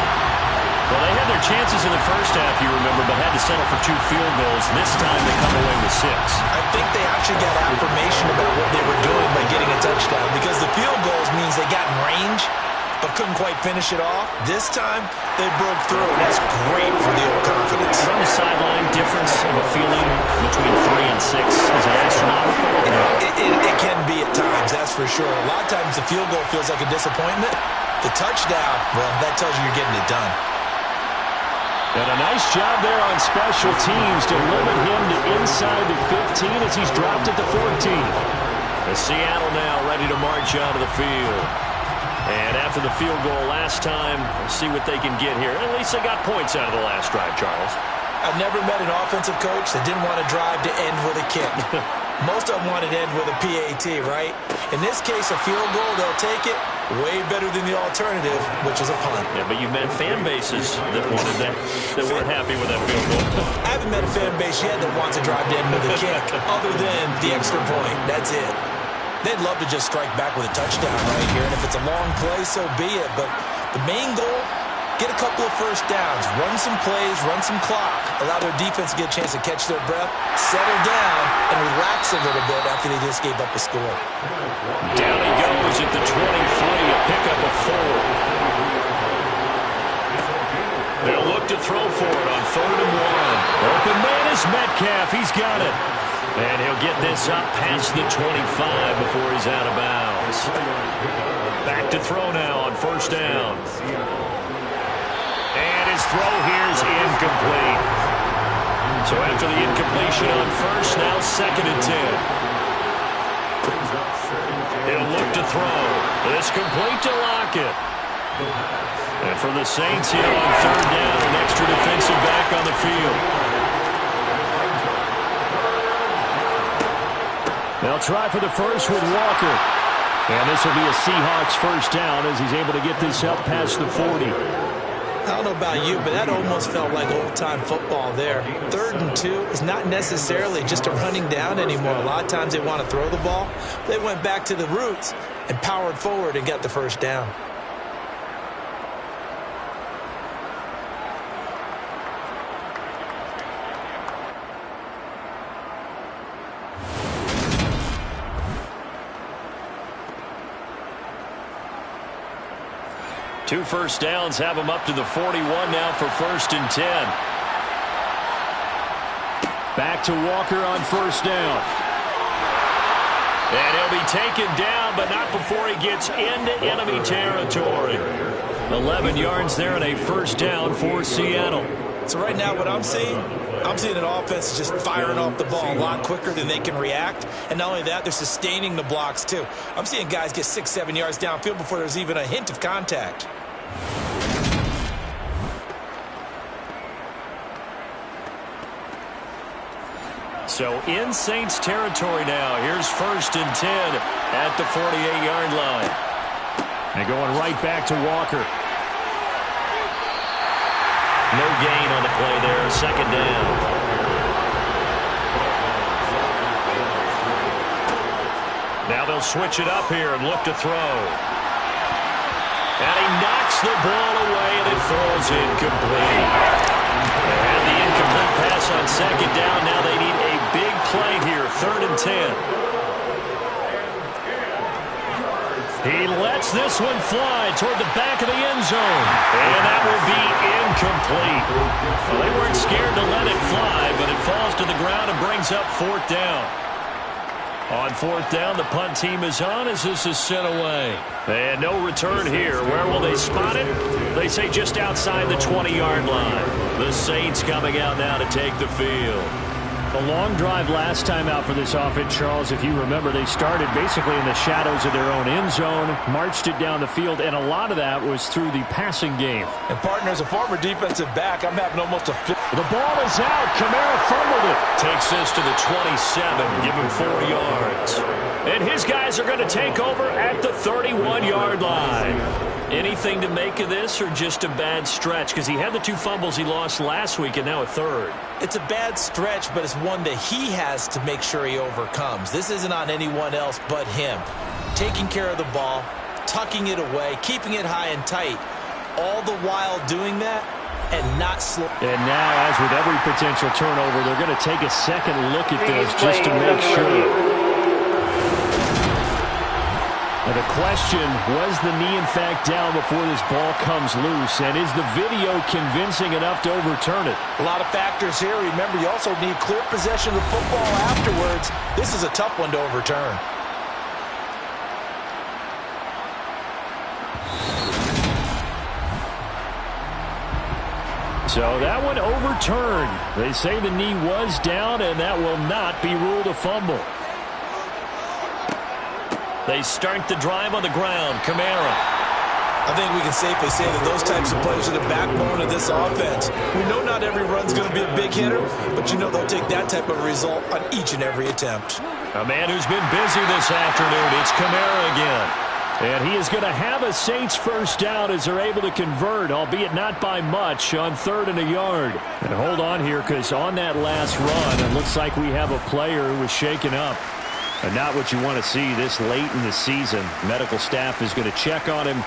Speaker 3: Well, they had their chances in the first half, you remember, but had to settle for 2 field goals. This time they come away with 6.
Speaker 5: I think they actually got affirmation about what they were doing by getting a touchdown, because the field goals means they got in range but couldn't quite finish it off. This time they broke through, and that's great for the old confidence.
Speaker 3: From the sideline, difference of a feeling between 3 and 6 is astronomical.
Speaker 5: It can be at times, that's for sure. A lot of times the field goal feels like a disappointment. The touchdown, well, that tells you you're getting it done.
Speaker 3: And a nice job there on special teams to limit him to inside the 15 as he's dropped at the 14. As Seattle now ready to march onto the field. And after the field goal last time, we'll see what they can get here. At least they got points out of the last drive, Charles.
Speaker 5: I've never met an offensive coach that didn't want a drive to end with a kick. Most of them wanted to end with a PAT, right? In this case, a field goal, they'll take it. Way better than the alternative, which is a punt.
Speaker 4: Yeah, but you've met fan bases that wanted that weren't happy with that field goal.
Speaker 5: I haven't met a fan base yet that wants to drive to end with a kick other than the extra point. That's it. They'd love to just strike back with a touchdown right here, and if it's a long play, so be it. But the main goal, get a couple of first downs, run some plays, run some clock, allow their defense to get a chance to catch their breath, settle down, and relax a little bit after they just gave up a score.
Speaker 4: Down he goes at the 23, a pickup of 4. They'll look to throw for it on 3rd and 1. Open man is Metcalf. He's got it. And he'll get this up past the 25 before he's out of bounds. Back to throw now on 1st down. And his throw here is incomplete. So after the incompletion on 1st, now 2nd and 10. He'll look to throw. This complete to Lockett. And for the Saints here on 3rd down, an extra defensive back on the field.
Speaker 3: They'll try for the first with Walker. And this will be a Seahawks 1st down as he's able to get this up past the 40.
Speaker 5: I don't know about you, but that almost felt like old-time football there. 3rd and 2 is not necessarily just a running down anymore. A lot of times they want to throw the ball. They went back to the roots and powered forward and got the 1st down.
Speaker 4: Two 1st downs have him up to the 41 now for 1st and 10.
Speaker 3: Back to Walker on 1st down.
Speaker 4: And he'll be taken down, but not before he gets into enemy territory. 11 yards there and a 1st down for Seattle.
Speaker 5: So right now what I'm seeing an offense just firing off the ball a lot quicker than they can react. And not only that, they're sustaining the blocks too. I'm seeing guys get 6-7 yards downfield before there's even a hint of contact.
Speaker 4: So in Saints territory now. Here's 1st and 10 at the 48-yard line.
Speaker 3: And going right back to Walker.
Speaker 4: No gain on the play there. 2nd down. Now they'll switch it up here and look to throw. And he knocks the ball away, and it falls incomplete. And the incomplete pass on 2nd down. Now they need a big play here. 3rd and 10. He lets this one fly toward the back of the end zone. And that will be incomplete. Well, they weren't scared to let it fly, but it falls to the ground and brings up 4th down. On 4th down, the punt team is on as this is sent away. And no return here. Where will they spot it? They say just outside the 20-yard line. The Saints coming out now to take the field.
Speaker 3: A long drive last time out for this offense, Charles. If you remember, they started basically in the shadows of their own end zone, marched it down the field, and a lot of that was through the passing game.
Speaker 5: And partner, as a former defensive back, I'm having almost a fit.
Speaker 3: The ball is out. Kamara fumbled it.
Speaker 4: Takes this to the 27, give him 4 yards. And his guys are going to take over at the 31-yard line. Anything to make of this or just a bad stretch? Because he had the 2 fumbles he lost last week and now a 3rd.
Speaker 5: It's a bad stretch, but it's one that he has to make sure he overcomes. This isn't on anyone else but him. Taking care of the ball, tucking it away, keeping it high and tight, all the while doing that and not slow.
Speaker 3: And now, as with every potential turnover, they're going to take a second look at this just to make sure. And the question, was the knee in fact down before this ball comes loose? And is the video convincing enough to overturn it?
Speaker 5: A lot of factors here. Remember, you also need clear possession of the football afterwards. This is a tough one to overturn.
Speaker 3: So that one overturned. They say the knee was down, and that will not be ruled a fumble.
Speaker 4: They start the drive on the ground. Kamara.
Speaker 5: I think we can safely say that those types of players are the backbone of this offense. We know not every run's going to be a big hitter, but you know they'll take that type of result on each and every attempt.
Speaker 4: A man who's been busy this afternoon. It's Kamara again.
Speaker 3: And he is going to have a Saints first down as they're able to convert, albeit not by much, on 3rd and a yard. And hold on here, because on that last run, it looks like we have a player who was shaken up. And not what you want to see this late in the season. Medical staff is going to check on him,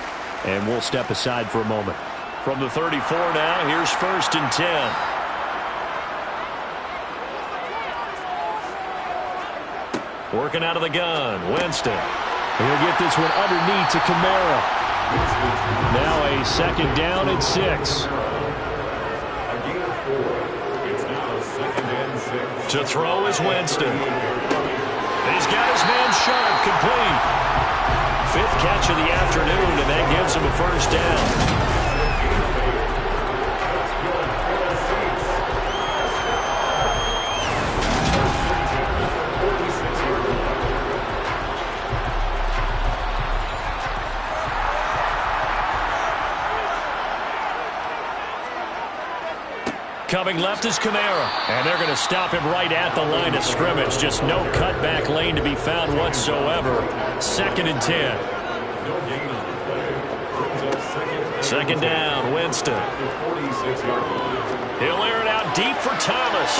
Speaker 3: and we'll step aside for a moment.
Speaker 4: From the 34 now, here's 1st and 10. Working out of the gun, Winston.
Speaker 3: He'll get this one underneath to Kamara. Now a 2nd down and 6.
Speaker 6: A gain of 4. It's now 2nd and 6.
Speaker 4: To throw is Winston. He's got his man sharp, complete. 5th catch of the afternoon, and that gives him a first down. Coming left is Kamara. And they're going to stop him right at the line of scrimmage. Just no cutback lane to be found whatsoever. 2nd and 10. 2nd down, Winston. He'll air it out deep for Thomas.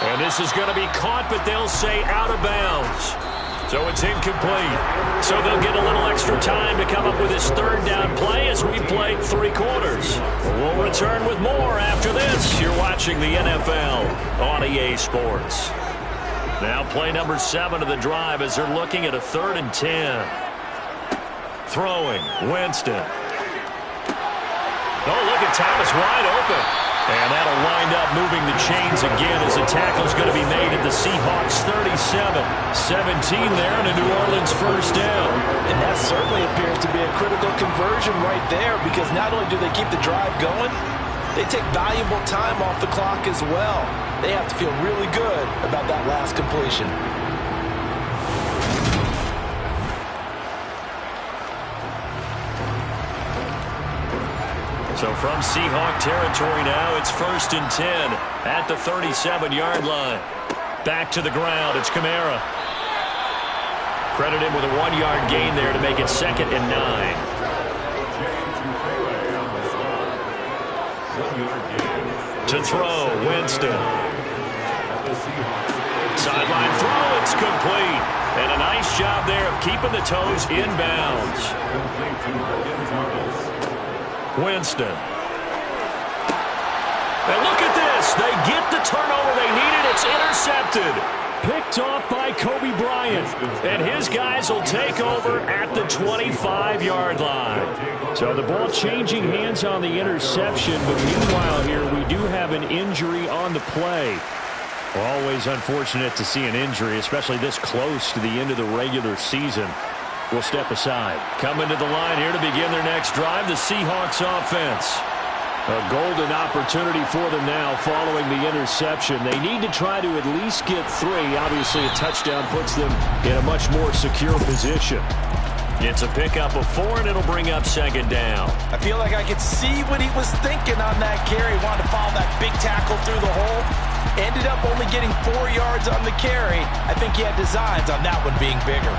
Speaker 4: And this is going to be caught, but they'll say out of bounds. So it's incomplete. So they'll get a little extra time to come up with his 3rd down play as we played 3 quarters. We'll return with more after this. You're watching the NFL on EA Sports. Now play number 7 of the drive as they're looking at a 3rd and 10. Throwing, Winston. Oh, look at Thomas wide open. And that'll wind up moving the chains again as the tackle's going to be made at the Seahawks 37. 17 there and a New Orleans first down.
Speaker 5: And that certainly appears to be a critical conversion right there, because not only do they keep the drive going, they take valuable time off the clock as well. They have to feel really good about that last completion.
Speaker 4: So from Seahawk territory now, it's 1st and 10 at the 37-yard line. Back to the ground, it's Kamara. Credit him with a 1-yard gain there to make it 2nd and 9. To throw, Winston. Sideline throw, it's complete. And a nice job there of keeping the toes inbounds. Winston. And look at this. They get the turnover they needed. It's intercepted.
Speaker 3: Picked off by Kobe Bryant.
Speaker 4: And his guys will take over at the 25-yard line.
Speaker 3: So the ball changing hands on the interception, but meanwhile here we do have an injury on the play. Always unfortunate to see an injury, especially this close to the end of the regular season. We'll step aside.
Speaker 4: Coming to the line here to begin their next drive, the Seahawks offense.
Speaker 3: A golden opportunity for them now following the interception. They need to try to at least get 3. Obviously, a touchdown puts them in a much more secure position.
Speaker 4: It's a pickup of 4, and it'll bring up 2nd down.
Speaker 5: I feel like I could see what he was thinking on that carry. Wanted to follow that big tackle through the hole. Ended up only getting 4 yards on the carry. I think he had designs on that one being bigger.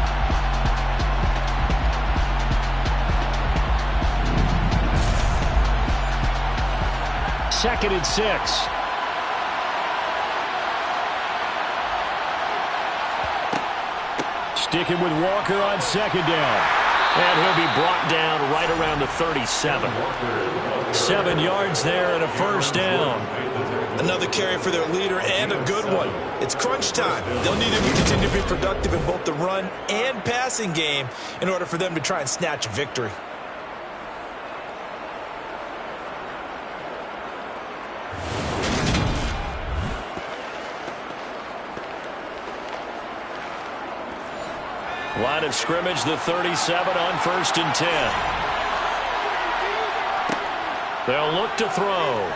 Speaker 3: Second and 6. Sticking with Walker on 2nd down.
Speaker 4: And he'll be brought down right around the 37. 7 yards there and a first down.
Speaker 5: Another carry for their leader, and a good one. It's crunch time. They'll need him to continue to be productive in both the run and passing game in order for them to try and snatch a victory.
Speaker 4: Line of scrimmage, the 37 on 1st and 10. They'll look to throw.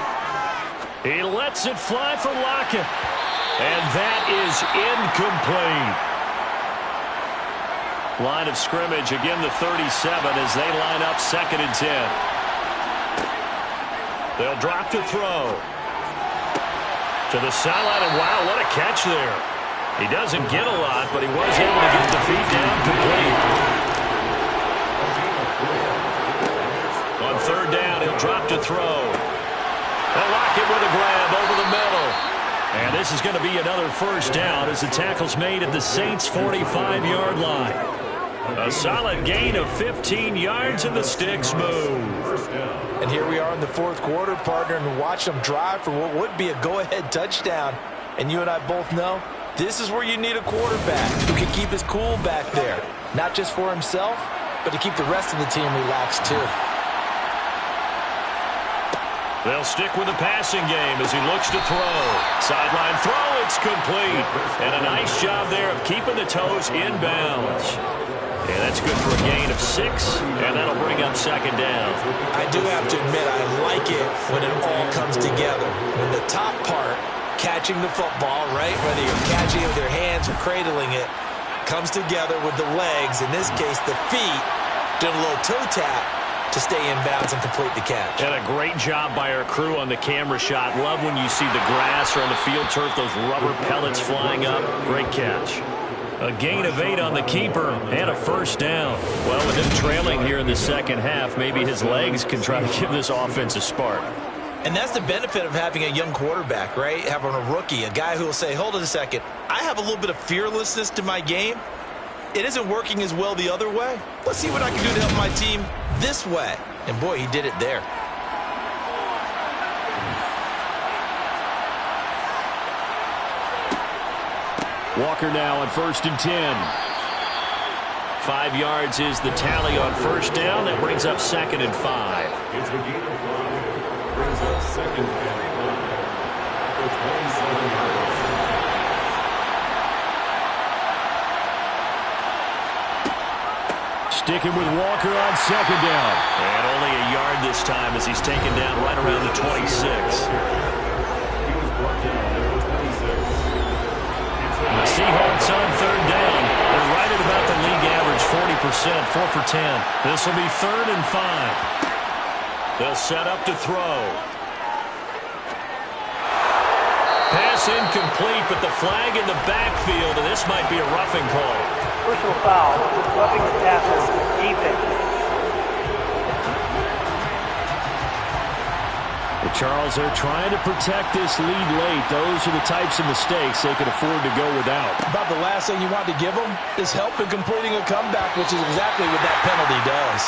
Speaker 4: He lets it fly for Lockett. And that is incomplete. Line of scrimmage, again the 37 as they line up 2nd and 10. They'll drop to throw. To the sideline, and wow, what a catch there. He doesn't get a lot, but he was able to get the feet down complete. to throw. They'll lock it with a grab over the middle. And this is going to be another first down as the tackle's made at the Saints' 45-yard line. A solid gain of 15 yards and the sticks move.
Speaker 5: And here we are in the fourth quarter, partner, and watch them drive for what would be a go-ahead touchdown. And you and I both know this is where you need a quarterback who can keep his cool back there. Not just for himself, but to keep the rest of the team relaxed too.
Speaker 4: They'll stick with the passing game as he looks to throw. Sideline throw, it's complete. And a nice job there of keeping the toes in bounds. And that's good for a gain of 6, and that'll bring up second down.
Speaker 5: I do have to admit, I like it when it all comes together. When the top part, catching the football, right, whether you're catching it with your hands or cradling it, comes together with the legs, in this case the feet, doing a little toe tap to stay in bounds and complete the catch.
Speaker 4: And a great job by our crew on the camera shot. Love when you see the grass or on the field turf, those rubber pellets flying up. Great catch. A gain of 8 on the keeper and a first down. Well, with him trailing here in the second half, maybe his legs can try to give this offense a spark.
Speaker 5: And that's the benefit of having a young quarterback, right? Having a rookie, a guy who will say, hold on a second, I have a little bit of fearlessness to my game. It isn't working as well the other way. Let's see what I can do to help my team this way. And boy, he did it there.
Speaker 3: Walker now on 1st and 10.
Speaker 4: 5 yards is the tally on first down. That brings up 2nd and 5.
Speaker 6: It's a gain of 5. Brings up 2nd and 5. It's 27 yards.
Speaker 3: Sticking with Walker on 2nd down.
Speaker 4: And only a yard this time as he's taken down right around the 26. The Seahawks on 3rd down. They're right at about the league average, 40%, 4 for 10. This will be 3rd and 5. They'll set up to throw. Pass incomplete, but the flag in the backfield, and this might be a roughing call.
Speaker 7: Personal foul, roughing the passer, defense.
Speaker 3: Charles, they're trying to protect this lead late. Those are the types of mistakes they can afford to go without.
Speaker 5: About the last thing you want to give them is help in completing a comeback, which is exactly what that penalty does.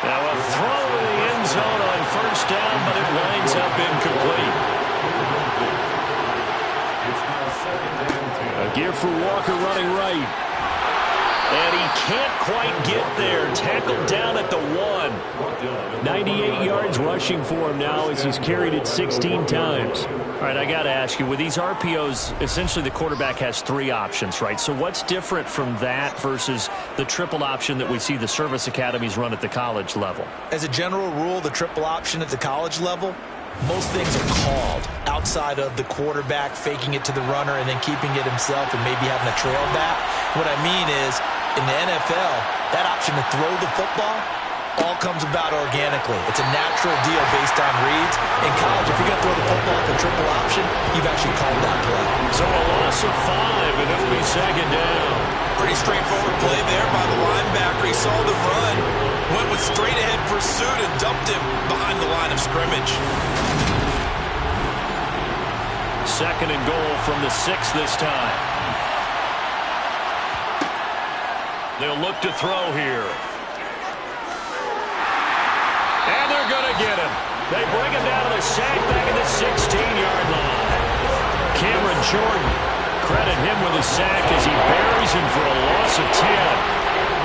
Speaker 4: Now a throw in the end zone on first down, but it winds up incomplete.
Speaker 3: A give for Walker running right.
Speaker 4: And he can't quite get there. Tackled down at the 1.
Speaker 3: 98 yards rushing for him now as he's carried it 16 times.
Speaker 4: All right, I got to ask you, with these RPOs, essentially the quarterback has 3 options, right? So what's different from that versus the triple option that we see the service academies run at the college level?
Speaker 5: As a general rule, the triple option at the college level, most things are called outside of the quarterback faking it to the runner and then keeping it himself and maybe having a trail back. What I mean is, in the NFL, that option to throw the football all comes about organically. It's a natural deal based on reads. In college, if you're going to throw the football at the triple option, you've actually called that play.
Speaker 4: So a loss of 5, and it'll be second down.
Speaker 5: Pretty straightforward play there by the linebacker. He saw the run, went with straight-ahead pursuit, and dumped him behind the line of scrimmage.
Speaker 4: 2nd and goal from the 6 this time. They'll look to throw here. And they're going to get him. They bring him down to the sack back at the 16-yard line. Cameron Jordan, credit him with a sack as he buries him for a loss of 10.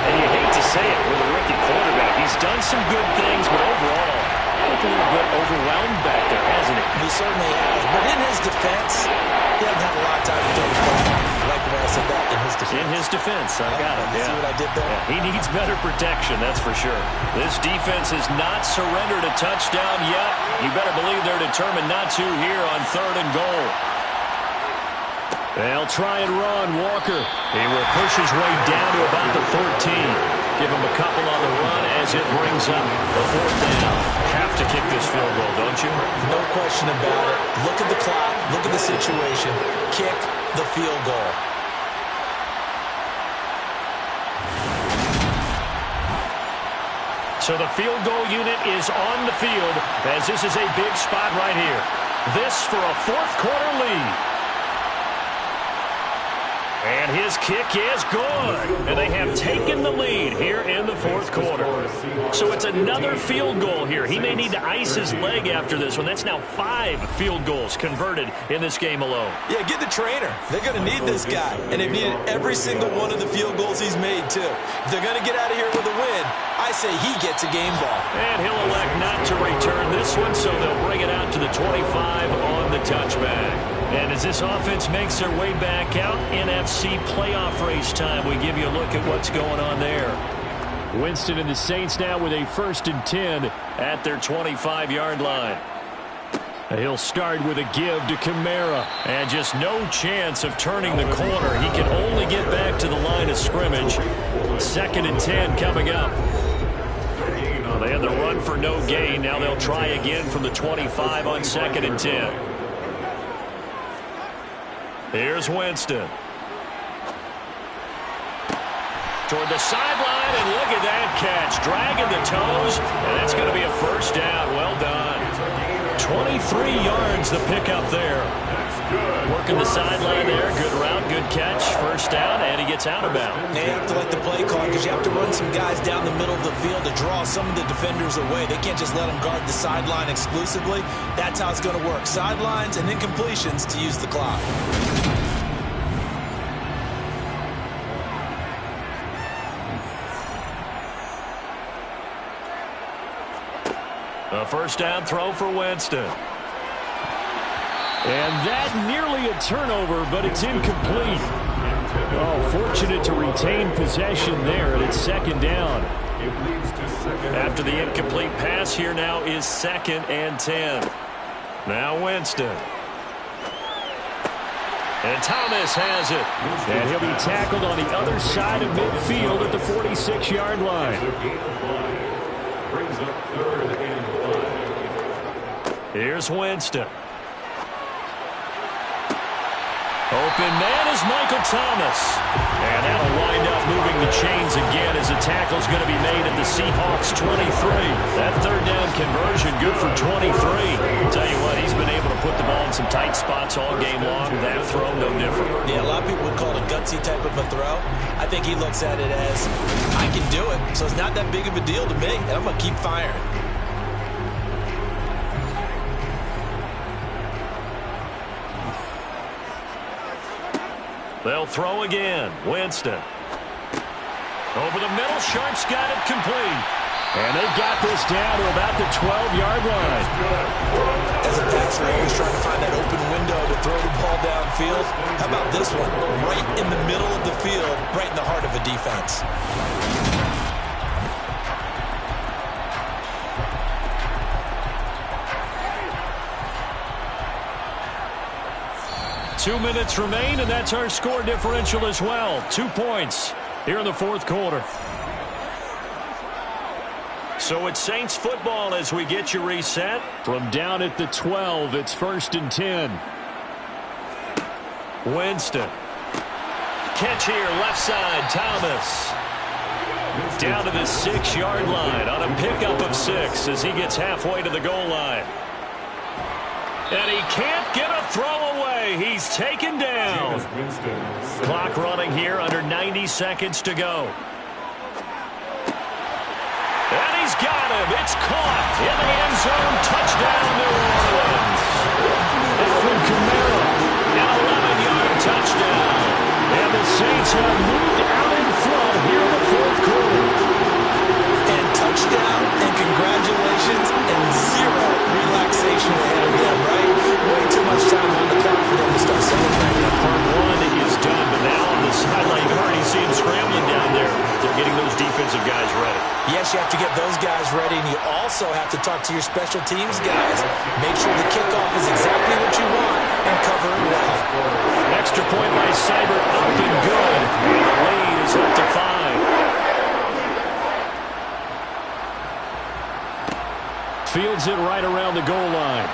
Speaker 3: And you hate to say it with a rookie quarterback. He's done some good things, but overall, I think a little bit overwhelmed back there, hasn't he?
Speaker 5: He certainly has. But in his defense, he hasn't had a lot of time to throw the ball. I like the way I said that, in his defense.
Speaker 4: In his defense, I got it.
Speaker 5: You see what I did there?
Speaker 4: Yeah, he needs better protection, that's for sure. This defense has not surrendered a touchdown yet. You better believe they're determined not to here on 3rd and goal.
Speaker 3: They'll try and run. Walker.
Speaker 4: He will push his way down to about the 13. Give him a couple on the run as it brings up the 4th down. Have to kick this field goal, don't you?
Speaker 5: No question about it. Look at the clock. Look at the situation. Kick the field goal.
Speaker 4: So the field goal unit is on the field as this is a big spot right here. This for a fourth-quarter lead. And his kick is good. And they have taken the lead here in the fourth quarter. So it's another field goal here. He may need to ice his leg after this one. That's now 5 field goals converted in this game alone.
Speaker 5: Yeah, get the trainer. They're going to need this guy. And they've needed every single one of the field goals he's made, too. If they're going to get out of here with a win, I say he gets a game ball.
Speaker 4: And he'll elect not to return this one, so they'll bring it out to the 25 on the touchback. And as this offense makes their way back out, NFC playoff race time, we give you a look at what's going on there.
Speaker 3: Winston and the Saints now with a 1st and 10
Speaker 4: at their 25-yard line.
Speaker 3: He'll start with a give to Kamara.
Speaker 4: And just no chance of turning the corner. He can only get back to the line of scrimmage. 2nd and 10 coming up. They had the run for no gain. Now they'll try again from the 25 on 2nd and 10. Here's Winston. Toward the sideline, and look at that catch. Dragging the toes, and that's going to be a first down. Well done. 23 yards the pickup there. Working the sideline there. Good route, good catch. First down, and he gets out of bounds.
Speaker 5: They have to like the play call because you have to run some guys down the middle of the field to draw some of the defenders away. They can't just let them guard the sideline exclusively. That's how it's going to work. Sidelines and then completions to use the clock.
Speaker 4: A first down throw for Winston.
Speaker 3: And that nearly a turnover, but it's incomplete. Oh, fortunate to retain possession there, and it's 2nd down.
Speaker 4: After the incomplete pass, here now is 2nd and 10. Now Winston. And Thomas has it.
Speaker 3: And he'll be tackled on the other side of midfield at the 46-yard line.
Speaker 6: Brings up 3rd and 5.
Speaker 4: Here's Winston. Open man is Michael Thomas. And that'll wind up moving the chains again as the tackle's going to be made at the Seahawks 23. That 3rd down conversion good for 23. Tell you what, he's been able to put the ball in some tight spots all game long. That throw, no different.
Speaker 5: Yeah, a lot of people would call it a gutsy type of a throw. I think he looks at it as, I can do it, so it's not that big of a deal to me, and I'm going to keep firing.
Speaker 4: They'll throw again. Winston. Over the middle. Sharp's got it complete.
Speaker 3: And they've got this down to about the 12-yard line.
Speaker 5: As a passer, you're always trying to find that open window to throw the ball downfield. How about this one? Right in the middle of the field, right in the heart of a defense.
Speaker 4: Two minutes remain, and that's our score differential as well. 2 points here in the fourth quarter. So it's Saints football as we get you reset.
Speaker 3: From down at the 12, it's 1st and 10.
Speaker 4: Winston. Catch here, left side, Thomas. Down to the 6-yard line on a pickup of 6 as he gets halfway to the goal line. And he can't get a throw away. He's taken down. Clock running here, under 90 seconds to go. And he's got him. It's caught in the end zone. Touchdown, New Orleans.
Speaker 3: Alvin Kamara.
Speaker 4: An 11-yard touchdown.
Speaker 3: And the Saints have moved out in front here in the fourth quarter.
Speaker 5: And touchdown, and congratulations, and 0 relaxation ahead of them, right? Way too much time on the clock for them to start celebrating.
Speaker 4: Part 1 is done, but now on the sideline, you already see him scrambling down there. They're getting those defensive guys ready.
Speaker 5: Yes, you have to get those guys ready, and you also have to talk to your special teams guys. Make sure the kickoff is exactly what you want and cover it well.
Speaker 4: Extra point by Seibert, up and good. And the lead is up to 5.
Speaker 3: Fields it right around the goal line.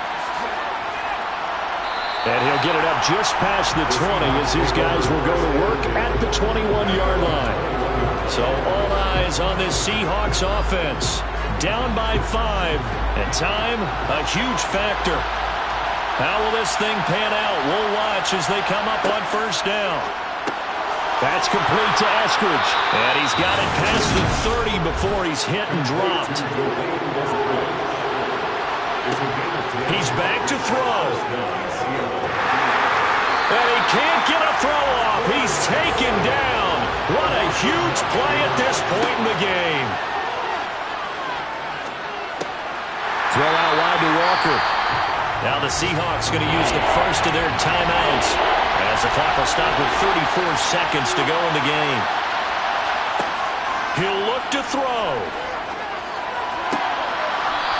Speaker 3: And he'll get it up just past the 20 as his guys will go to work at the 21-yard line.
Speaker 4: So all eyes on this Seahawks offense. down by 5. And time, a huge factor. How will this thing pan out? We'll watch as they come up on first down. That's complete to Eskridge. And he's got it past the 30 before he's hit and dropped. He's back to throw. And he can't get a throw off. He's taken down. What a huge play at this point in the game. Throw out wide to Walker. Now the Seahawks going to use the first of their timeouts as the clock will stop with 34 seconds to go in the game. He'll look to throw.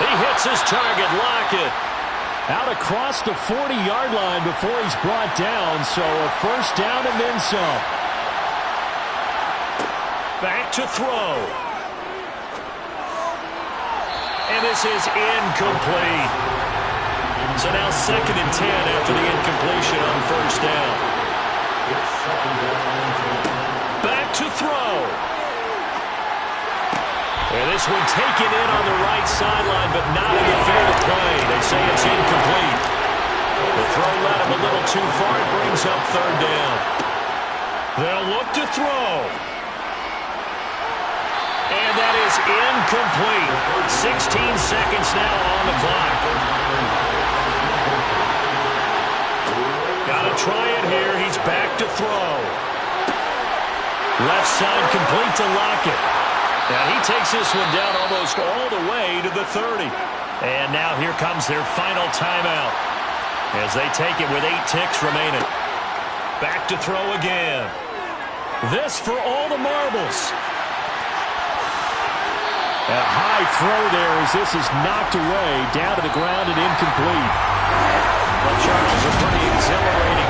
Speaker 4: He hits his target, Lockett. Out across the 40-yard line before he's brought down, so a first down and then some. Back to throw. And this is incomplete. So now 2nd and 10 after the incompletion on first down. Back to throw. And this one taken in on the right sideline, but not in the field of play. They say it's incomplete. The throw led him a little too far. It brings up 3rd down. They'll look to throw. And that is incomplete. 16 seconds now on the clock. Got to try it here. He's back to throw. Left side complete to Lockett. Now he takes this one down almost all the way to the 30. And now here comes their final timeout as they take it with 8 ticks remaining. Back to throw again. This for all the marbles. A high throw there as this is knocked away, down to the ground and incomplete. The Chargers are pretty exhilarating